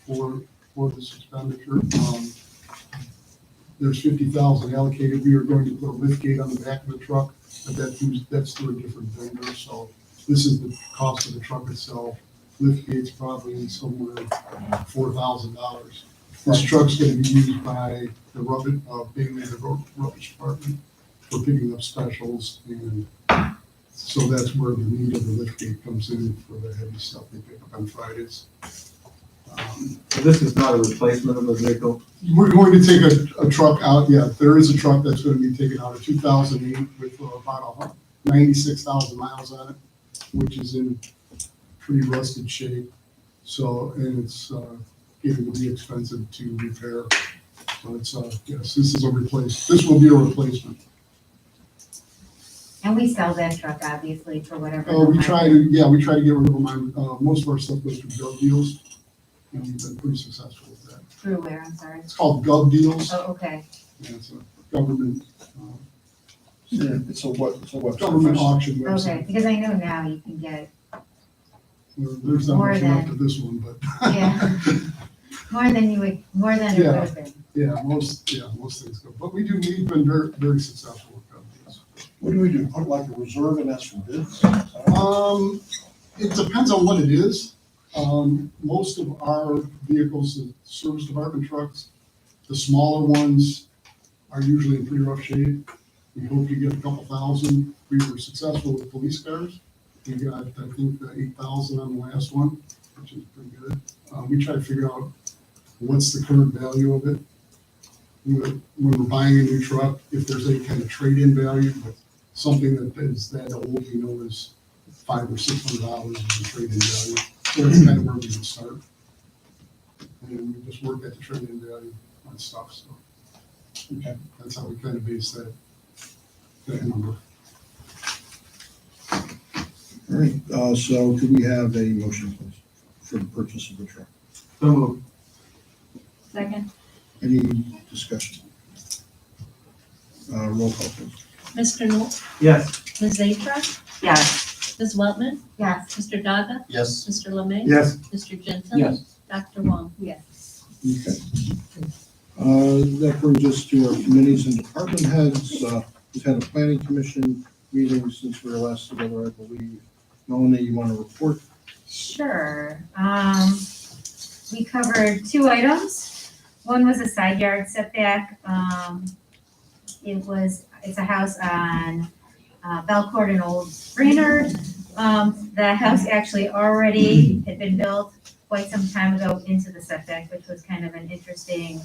for this expenditure. There's 50,000 allocated. We are going to put a lift gate on the back of the truck, but that's through a different vendor. So this is the cost of the truck itself. Lift gate's probably somewhere $4,000. This truck's gonna be used by the rubbish, mainly the rubbish department for picking up specials, and so that's where the need of the lift gate comes in for the heavy stuff they pick up on Fridays. So this is not a replacement of a vehicle? We're going to take a truck out, yeah, there is a truck that's gonna be taken out, a 2008 with about 96,000 miles on it, which is in pretty rusted shape. So, and it's getting to be expensive to repair. So it's, yes, this is a this will be a replacement. And we sell that truck obviously for whatever. We the try market- to, we try to get rid of them. Most of our stuff goes through gov deals, and we've been pretty successful with that. Through where, I'm sorry? It's called gov deals. Oh, okay. And it's a government, It's a what? government auction Okay, website. because I know now you can get, There's not More much left than- of this one, but. yeah, more than it would Yeah. have been. Yeah, most things go, but we've been very, very successful with gov deals. What do we do? Put like a reserve and ask for bids? It depends on what it is. Most of our vehicles, the service department trucks, the smaller ones are usually in pretty rough shape. We hope you get a couple thousand. We were successful with police cars. We got, I think, 8,000 on the last one, which is pretty good. We try to figure out what's the current value of it. When we're buying a new truck, if there's any kind of trade-in value, but something that is that old, you know, is $500 or $600 is the trade-in value. So that's kind of where we would start. And we just work at the trade-in value on stuff, so. Okay, that's how we kind of base that number. All right, so could we have a motion, please, for the purchase of the truck? So moved. Second. Any discussion? Roll call, please. Mr. Knoll, Yes. Ms. Zafra, Yes. Ms. Weltman, Yes. Mr. Daga, Yes. Mr. Lemay. Yes. Mr. Jensen. Yes. Dr. Wong. Yes. Okay. That brings us to our committees and department heads. We've had a planning commission meeting since we were last together, I believe. Melanie, you want to report? Sure. We covered 2 items. One was a side yard setback. It's a house on Belcourt and Old Brainerd. The house actually already had been built quite some time ago into the setback, which was kind of an interesting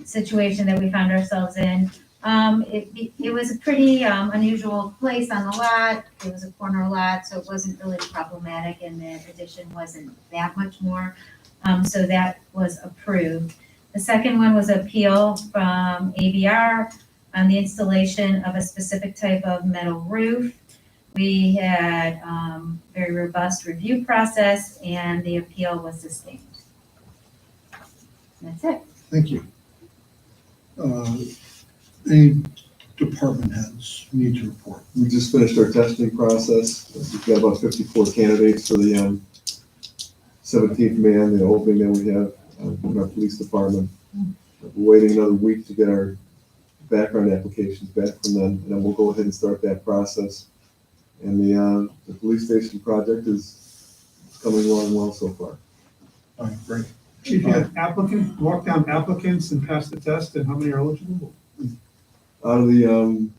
situation that we found ourselves in. It was a pretty unusual place on the lot. It was a corner lot, so it wasn't really problematic, and the addition wasn't that much more. So that was approved. The second one was appeal from ABR on the installation of a specific type of metal roof. We had very robust review process, and the appeal was sustained. That's it. Thank you. Any department heads need to report? We just finished our testing process. We've got about 54 candidates for the 17th man, the opening that we have in our police department. We're waiting another week to get our background applications back from them, and then we'll go ahead and start that process. And the police station project is coming along well so far. All right, great. Chief, you had applicants, walk down applicants and pass the test, and how many are eligible? Out of the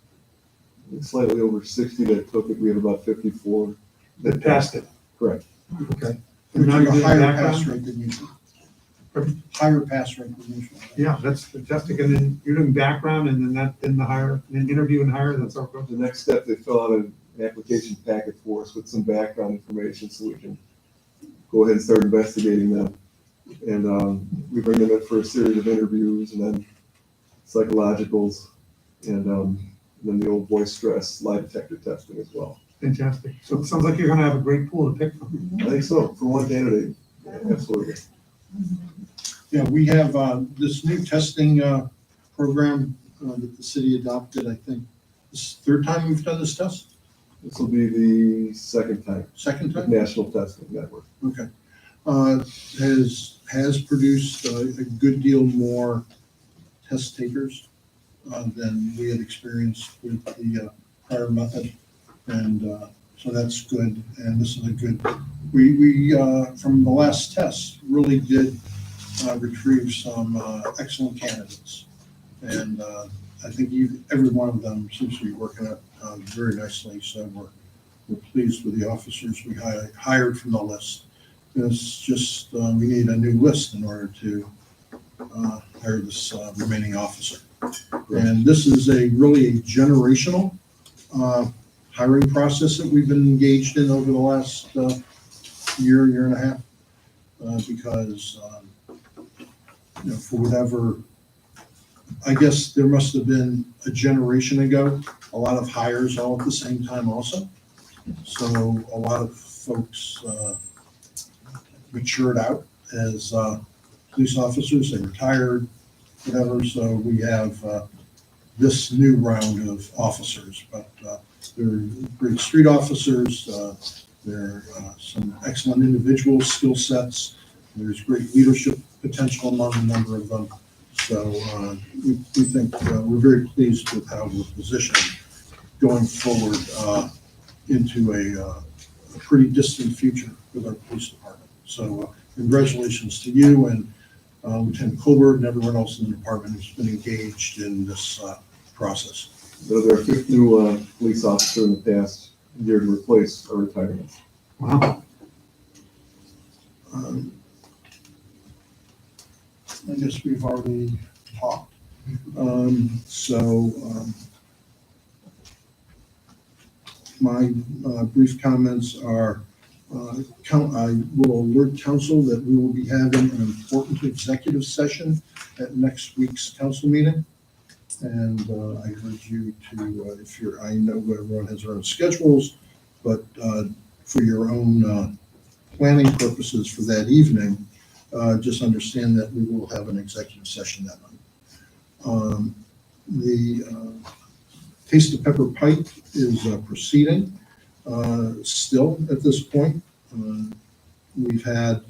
slightly over 60 that took it, we have about 54. That passed it. Correct. Okay. We Now took you're a doing higher background? pass rate than usual. Pardon? Higher pass rate than usual. Yeah, that's fantastic. And then you're doing background and then the hire, then interview and hire, that's our process. The next step, they fill out an application packet for us with some background information so we can go ahead and start investigating them. And we bring them in for a series of interviews and then psychologicals and then the old voice stress lie detector testing as well. Fantastic. So it sounds like you're gonna have a great pool to pick from. I think so, for one candidate, absolutely. Yeah, we have this new testing program that the city adopted, I think. This is the 3rd time we've done this test? This will be the second time. Second time? National Testing Network. Okay. Has produced a good deal more test takers than we had experienced with the prior method. And so that's good. And this is a good, we from the last test, really did retrieve some excellent candidates. And I think every one of them seems to be working out very nicely. So we're pleased with the officers we hired from the list. It's just, we need a new list in order to hire this remaining officer. And this is really a generational hiring process that we've been engaged in over the last year and a half. Because, for whatever, I guess there must have been a generation ago, a lot of hires all at the same time also. So a lot of folks matured out as police officers, they retired, whatever. So we have this new round of officers, but they're great street officers. There are some excellent individual skill sets. There's great leadership potential among a number of them. So we think we're very pleased with how we're positioned going forward into a pretty distant future with our police department. So congratulations to you and Lieutenant Colbert and everyone else in the department who's been engaged in this process. They're our fifth new police officer in the past year to replace our retirements. Wow. I guess we've already talked. My brief comments are, I will alert council that we will be having an important executive session at next week's council meeting. And I urge you to, if you're, I know everyone has their own schedules, but for your own planning purposes for that evening, just understand that we will have an executive session that night. The Taste of Pepper Pike is proceeding still at this point. We've had,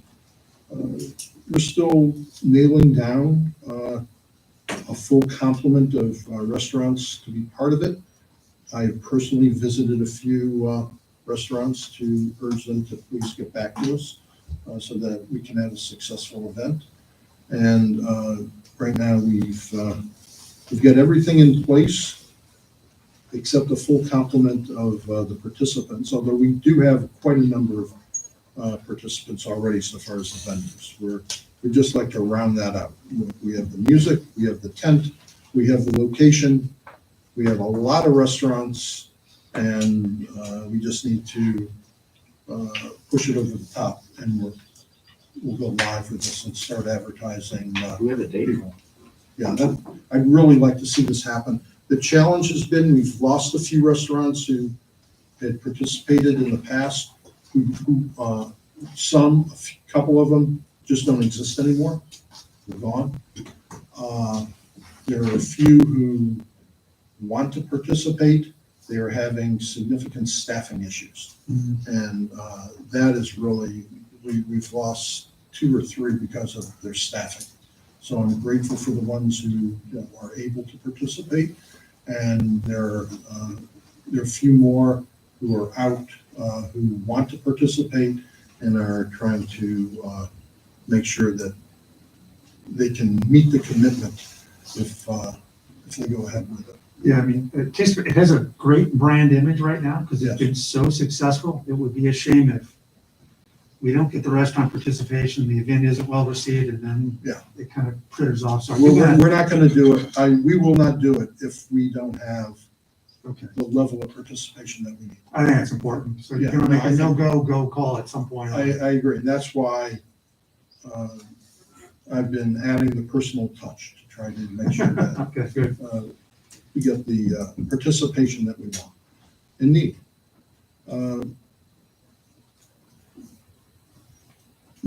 we're still nailing down a full complement of restaurants to be part of it. I have personally visited a few restaurants to urge them to please get back to us so that we can have a successful event. And right now we've got everything in place except a full complement of the participants, although we do have quite a number of participants already so far as the vendors. We'd just like to round that out. We have the music, we have the tent, we have the location, we have a lot of restaurants, and we just need to push it over the top, and we'll go live with this and start advertising. We have a date. Yeah, I'd really like to see this happen. The challenge has been we've lost a few restaurants who had participated in the past, a couple of them just don't exist anymore. They're gone. There are a few who want to participate. They are having significant staffing issues. And that is really, we've lost 2 or 3 because of their staffing. So I'm grateful for the ones who are able to participate. And there are a few more who are out who want to participate and are trying to make sure that they can meet the commitment if they go ahead with it. Yeah, I mean, it has a great brand image right now because it's Yes. been so successful. It would be a shame if we don't get the restaurant participation, the event isn't well received, and then it kind of fritters off. So We're not going to do it. We will not do it if we don't have the level of participation that we need. I think that's important. So you're Yeah, gonna make I a think- no-go call at some point. I agree. That's why I've been adding the personal touch to try to make sure that Okay, good. we get the participation that we want and need.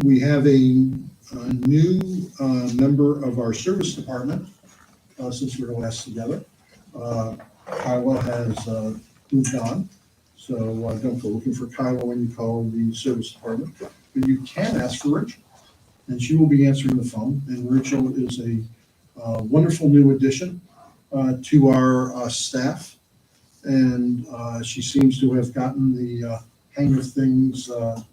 We have a new member of our service department since we were last together. Kyla has moved on, so don't go looking for Kyla when you call the service department. But you can ask for Rachel, and she will be answering the phone. And Rachel is a wonderful new addition to our staff, and she seems to have gotten the hang of things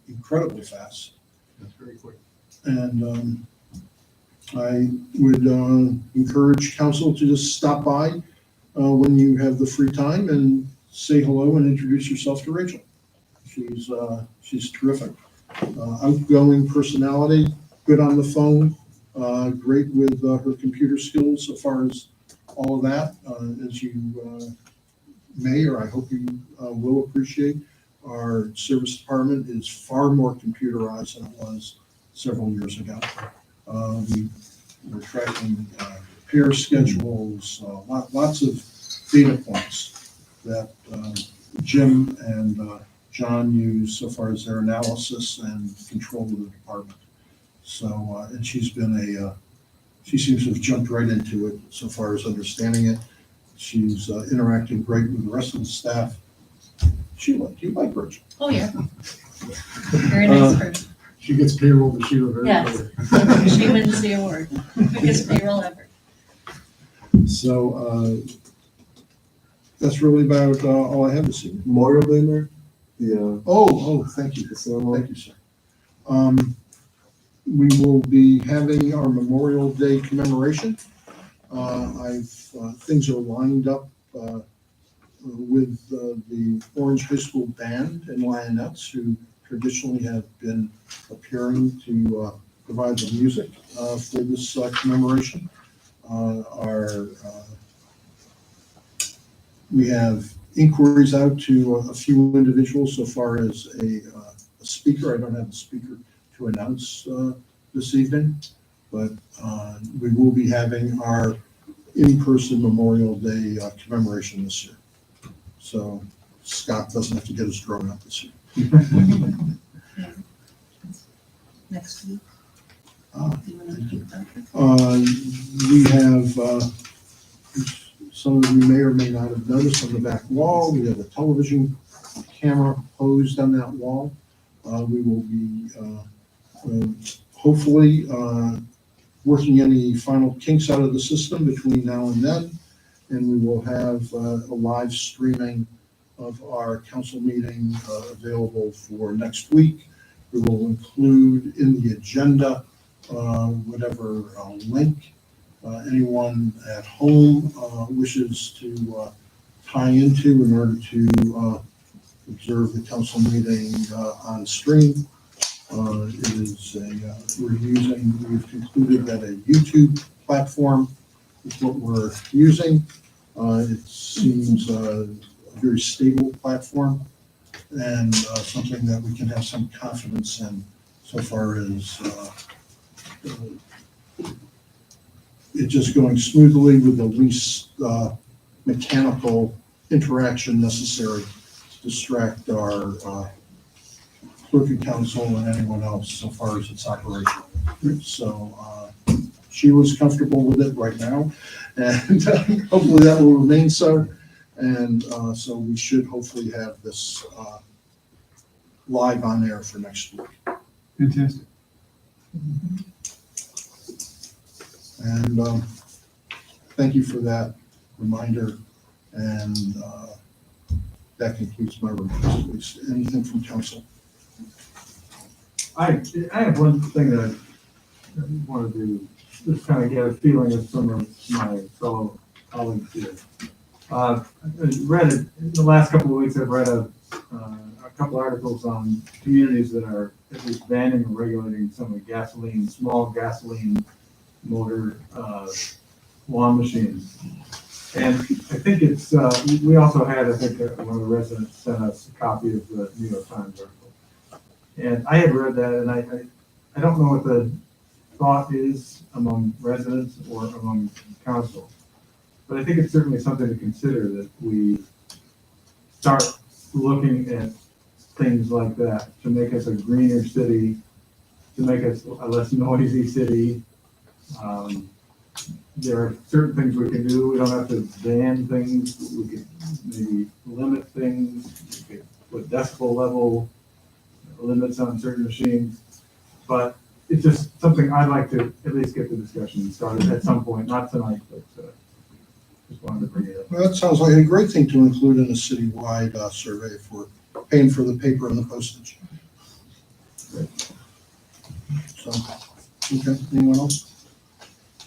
incredibly fast. That's very quick. And I would encourage council to just stop by when you have the free time and say hello and introduce yourself to Rachel. She's terrific. Outgoing personality, good on the phone, great with her computer skills so far as all of that. As you may, or I hope you will appreciate, our service department is far more computerized than it was several years ago. We're tracking repair schedules, lots of data points that Jim and John use so far as their analysis and control of the department. So, and she's been she seems to have jumped right into it so far as understanding it. She's interacting great with the rest of the staff. Sheila, do you like Rachel? Oh, yeah. Very nice person. She gets payroll to Sheila very Yes. quickly. She wins the award. Biggest payroll ever. So that's really about all I have this evening. Memorial Day, Mayor? the, Oh, thank you. the ceremony. Thank you, sir. We will be having our Memorial Day commemoration. Things are lined up with the Orange High School Band and Lionettes, who traditionally have been appearing to provide the music for this commemoration. We have inquiries out to a few individuals so far as a speaker. I don't have a speaker to announce this evening, but we will be having our in-person Memorial Day commemoration this year. So Scott doesn't have to get his drone out this year. Next week. Do you wanna keep that? We have, some of you may or may not have noticed on the back wall, we have a television camera posed on that wall. We will be hopefully working any final kinks out of the system between now and then. And we will have a live streaming of our council meeting available for next week. We will include in the agenda whatever link anyone at home wishes to tie into in order to observe the council meeting on stream. We've concluded that a YouTube platform is what we're using. It seems a very stable platform and something that we can have some confidence in so far as it just going smoothly with the least mechanical interaction necessary to distract our clerk of council and anyone else so far as its operation. So she was comfortable with it right now, and hopefully that will remain so. And so we should hopefully have this live on air for next week. Fantastic. And thank you for that reminder. And that concludes my remarks. Please, anything from council? I have one thing that I wanted to just kind of get a feeling of some of my fellow colleagues here. I read it, in the last couple of weeks, I've read a couple articles on communities that are at least banning or regulating some of the small gasoline motor lawn machines. And I think it's, we also had, I think one of the residents sent us a copy of the New York Times article. And I had read that, and I don't know what the thought is among residents or among council, but I think it's certainly something to consider, that we start looking at things like that to make us a greener city, to make us a less noisy city. There are certain things we can do. We don't have to ban things. We could maybe limit things. We could put decibel level limits on certain machines. But it's just something I'd like to at least get the discussion started at some point, not tonight, but just wanted to bring it up. Well, that sounds like a great thing to include in a citywide survey for paying for the paper and the postage. So, okay, anyone else?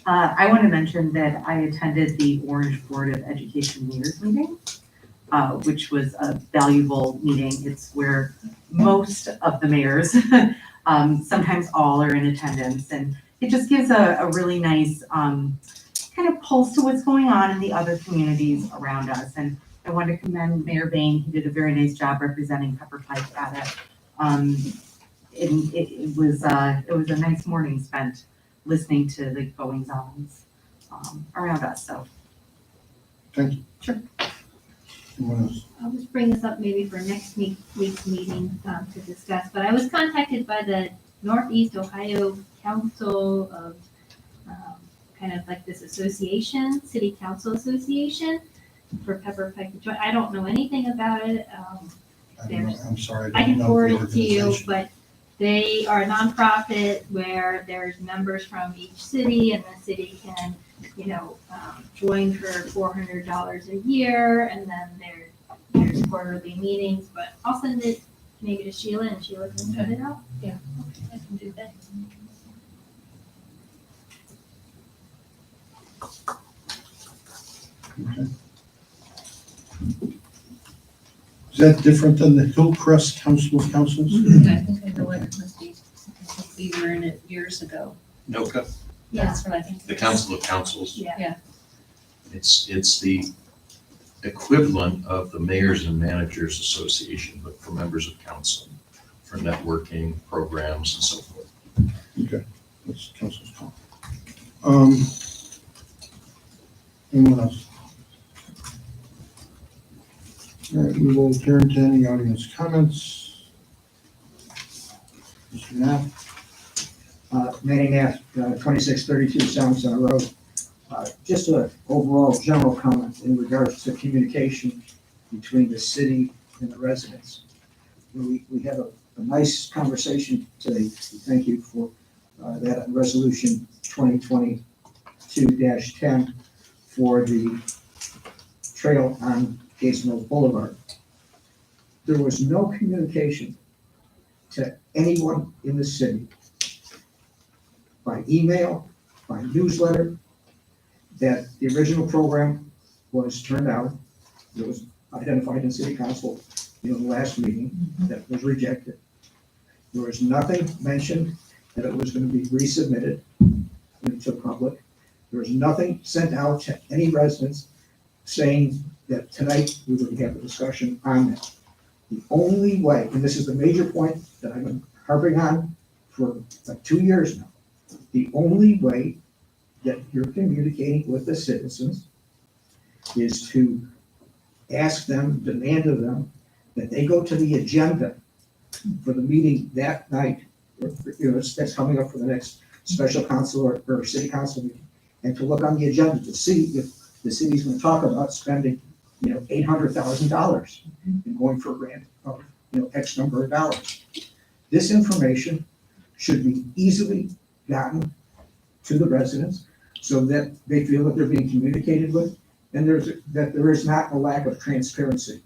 I want to mention that I attended the Orange Board of Education Leaders meeting, which was a valuable meeting. It's where most of the mayors, sometimes all, are in attendance, and it just gives a really nice kind of pulse to what's going on in the other communities around us. And I want to commend Mayor Bain. He did a very nice job representing Pepper Pike at it. It was a nice morning spent listening to the goings ons around us. So, Thank you. Sure. Anyone else? I'll just bring this up maybe for next week's meeting to discuss, but I was contacted by the Northeast Ohio Council of kind of like this association, City Council Association for Pepper Pike. I don't know anything about it. I'm sorry. I can don't know forward the it to you, organization. but they are a nonprofit where there's members from each city, and the city can, join for $400 a year, and then there's quarterly meetings, but I'll send it maybe to Sheila and Sheila can send it out. I can do that. Is that different than the Hillcrest Council of Councils? I think I know what it must be. I think we were in it years ago. NOCA, That's what I think. the Council of Councils. Yeah. It's the equivalent of the Mayors and Managers Association, but for members of council, for networking programs and so forth. Okay, that's council's call. Anyone else? All right, we will turn to any audience comments. Mr. Knapp? Manny Knapp, 2632 Sound Center Road. Just an overall general comment in regards to communication between the city and the residents. We had a nice conversation today. Thank you for that resolution 2022-10 for the trail on Gates Mills Boulevard. There was no communication to anyone in the city by email, by newsletter, that the original program was turned out. It was identified in city council in the last meeting that was rejected. There was nothing mentioned that it was going to be resubmitted to public. There was nothing sent out to any residents saying that tonight we would have a discussion on that. The only way, and this is the major point that I've been harping on for like 2 years now, the only way that you're communicating with the citizens is to ask them, demand of them, that they go to the agenda for the meeting that night, that's coming up for the next special council or city council meeting, and to look on the agenda to see if the city's gonna talk about spending, $800,000 and going for a grant of, X number of dollars. This information should be easily gotten to the residents so that they feel that they're being communicated with, and that there is not a lack of transparency.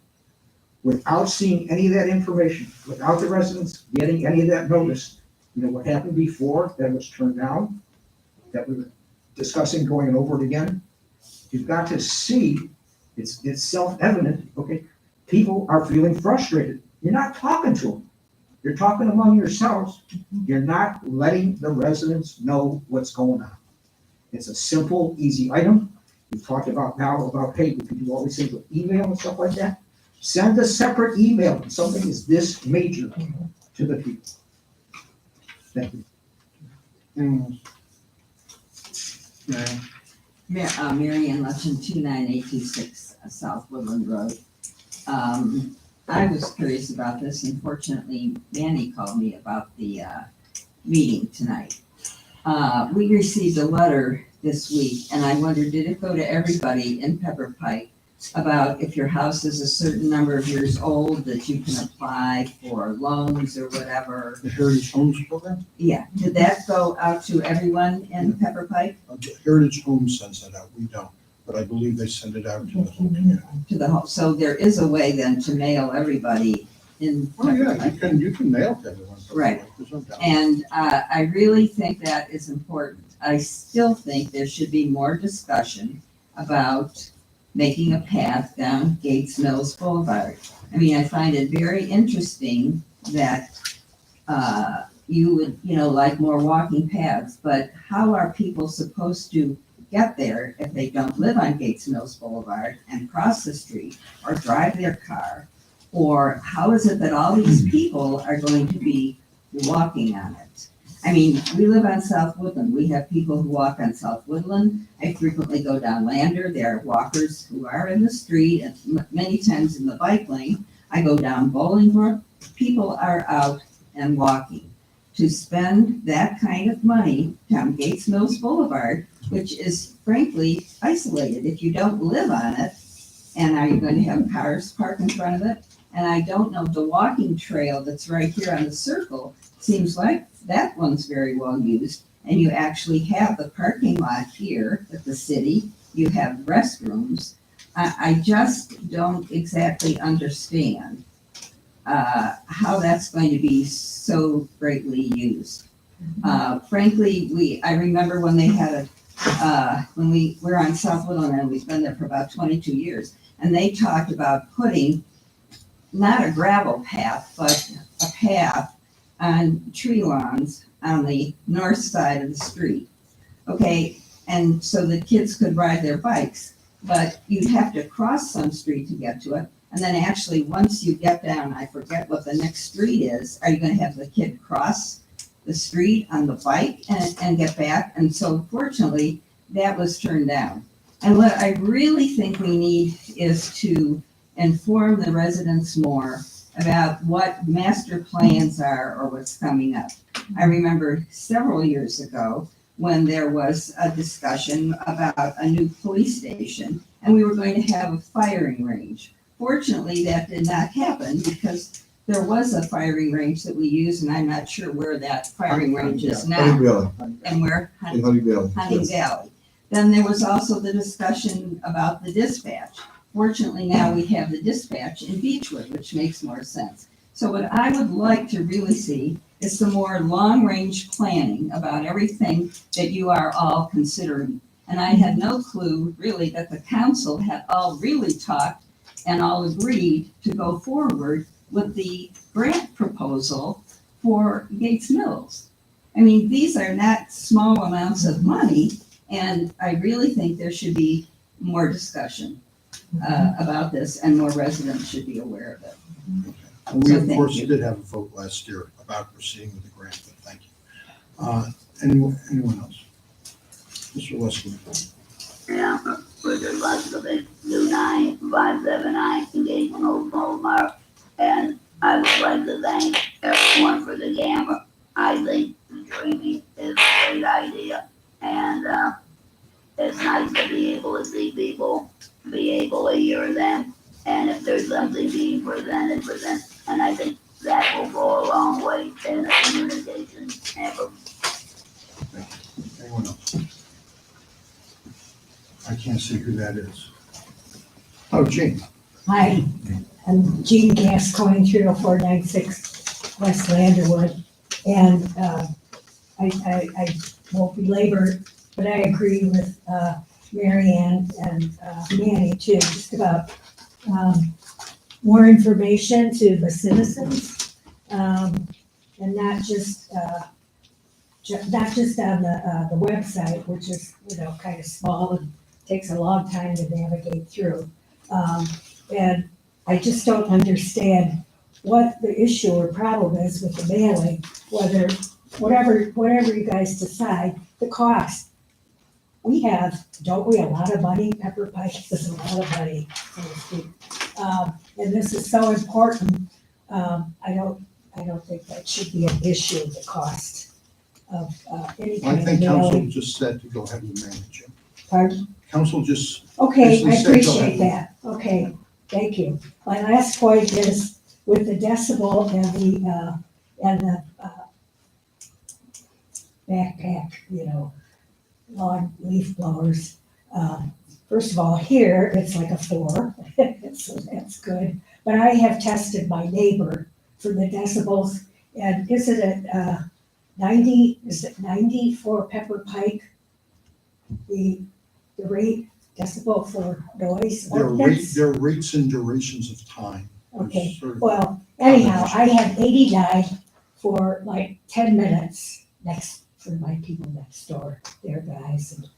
Without seeing any of that information, without the residents getting any of that notice, what happened before that was turned down, that we were discussing going over it again, you've got to see, it's self-evident, okay? People are feeling frustrated. You're not talking to them. You're talking among yourselves. You're not letting the residents know what's going on. It's a simple, easy item. We've talked about now about, hey, we can do all these things with email and stuff like that. Send a separate email when something is this major to the people. Thank you. Anyone else? Mary Ann Lutchen, 29826 South Woodland Road. I was curious about this, and fortunately, Manny called me about the meeting tonight. We received a letter this week, and I wondered, did it go to everybody in Pepper Pike about if your house is a certain number of years old, that you can apply for loans or whatever? The Heritage Homes Program? Yeah, did that go out to everyone in Pepper Pike? The Heritage Homes sends that out, we don't, but I believe they send it out to the whole community. To the whole, so there is a way then to mail everybody in Oh, yeah, Pepper Pike. you can mail to everyone. Right. There's no doubt. And I really think that is important. I still think there should be more discussion about making a path down Gates Mills Boulevard. I mean, I find it very interesting that you would, like more walking paths, but how are people supposed to get there if they don't live on Gates Mills Boulevard and cross the street or drive their car? Or how is it that all these people are going to be walking on it? I mean, we live on South Woodland. We have people who walk on South Woodland. I frequently go down Lander. There are walkers who are in the street and many times in the bike lane. I go down Bolingbrook. People are out and walking. To spend that kind of money down Gates Mills Boulevard, which is frankly isolated if you don't live on it, and are you going to have cars parked in front of it? And I don't know, the walking trail that's right here on the circle seems like that one's very well used. And you actually have the parking lot here at the city. You have restrooms. I just don't exactly understand how that's going to be so greatly used. Frankly, I remember when they had when we were on South Woodland, and we've been there for about 22 years, and they talked about putting not a gravel path, but a path on tree lawns on the north side of the street. Okay, and so the kids could ride their bikes, but you'd have to cross some street to get to it. And then actually, once you get down, I forget what the next street is, are you gonna have the kid cross the street on the bike and get back? And so fortunately, that was turned down. And what I really think we need is to inform the residents more about what master plans are or what's coming up. I remember several years ago when there was a discussion about a new police station, and we were going to have a firing range. Fortunately, that did not happen because there was a firing range that we used, and I'm not sure where that firing range is now. Hunting Valley, And where? in Hunting Valley. Hunting yes. Valley. Then there was also the discussion about the dispatch. Fortunately, now we have the dispatch in Beechwood, which makes more sense. So what I would like to really see is some more long-range planning about everything that you are all considering. And I had no clue really that the council had all really talked and all agreed to go forward with the grant proposal for Gates Mills. I mean, these are not small amounts of money, and I really think there should be more discussion about this, and more residents should be aware of it. And we, So of thank course, you. did have a vote last year about proceeding with the grant, but thank you. Anyone else? Mr. Westwood. Yeah, with the rest of it, 29579 Engagement Boulevard. And I would like to thank everyone for the camera. I think the streaming is a great idea. And it's nice to be able to see people, be able to hear them. And if there's something being presented. And I think that will go a long way in the communication effort. Anyone else? I can't see who that is. Oh, Gene. Hi, I'm Jean Gascoigne, 30496 West Landerwood, and I won't belabor, but I agree with Mary Ann and Manny too, just about more information to the citizens, and not just on the website, which is, kind of small and takes a long time to navigate through. And I just don't understand what the issue or problem is with the mailing, whatever you guys decide, the cost. We have, don't we, a lot of money? Pepper Pike is a lot of money, so to speak. And this is so important. I don't think that should be an issue, the cost of any I kind of think council mailing. just said to go ahead and manage it. Pardon? Council just. Okay, basically I said go appreciate ahead. that. Okay, thank you. My last point is with the decibel and the backpack, lawn leaf blowers. First of all, here, it's like a 4, so that's good. But I have tested my neighbor for the decibels, and is it at 90, is it 90 for Pepper Pike? The rate decibel for noise ordinance? There are rates and durations of time. Okay, Sort of- well, anyhow, I had 89 for like 10 minutes for my people next door, their guys. And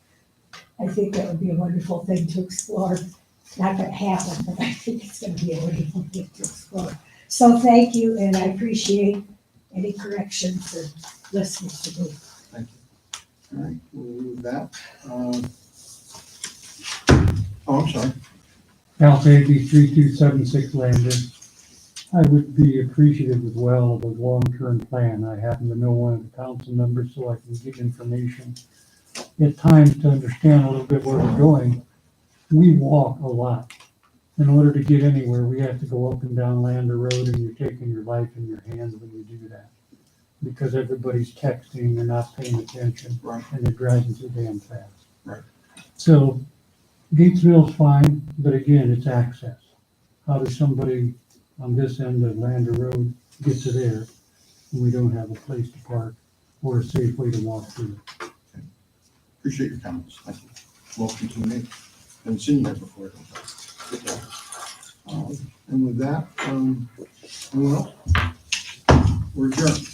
I think that would be a wonderful thing to explore. It's not gonna happen, but I think it's gonna be a wonderful thing to explore. So thank you, and I appreciate any corrections and listening to me. Thank you. All right, we'll move that. Oh, I'm sorry. House AB 3276 Lander. I would be appreciative as well of a long-term plan. I happen to know one of the council members, so I can get information at times to understand a little bit where we're going. We walk a lot. In order to get anywhere, we have to go up and down Lander Road, and you're taking your life in your hands when you do that. Because everybody's texting, they're not paying attention, Right. and they're driving too damn fast. Right. So Gates Mill's fine, but again, it's access. How does somebody on this end of Lander Road get to there when we don't have a place to park or a safe way to walk through? Appreciate your comments. Thank you. Welcome to the meeting. Haven't seen you here before. Good day. And with that, anyone else? We're adjourned.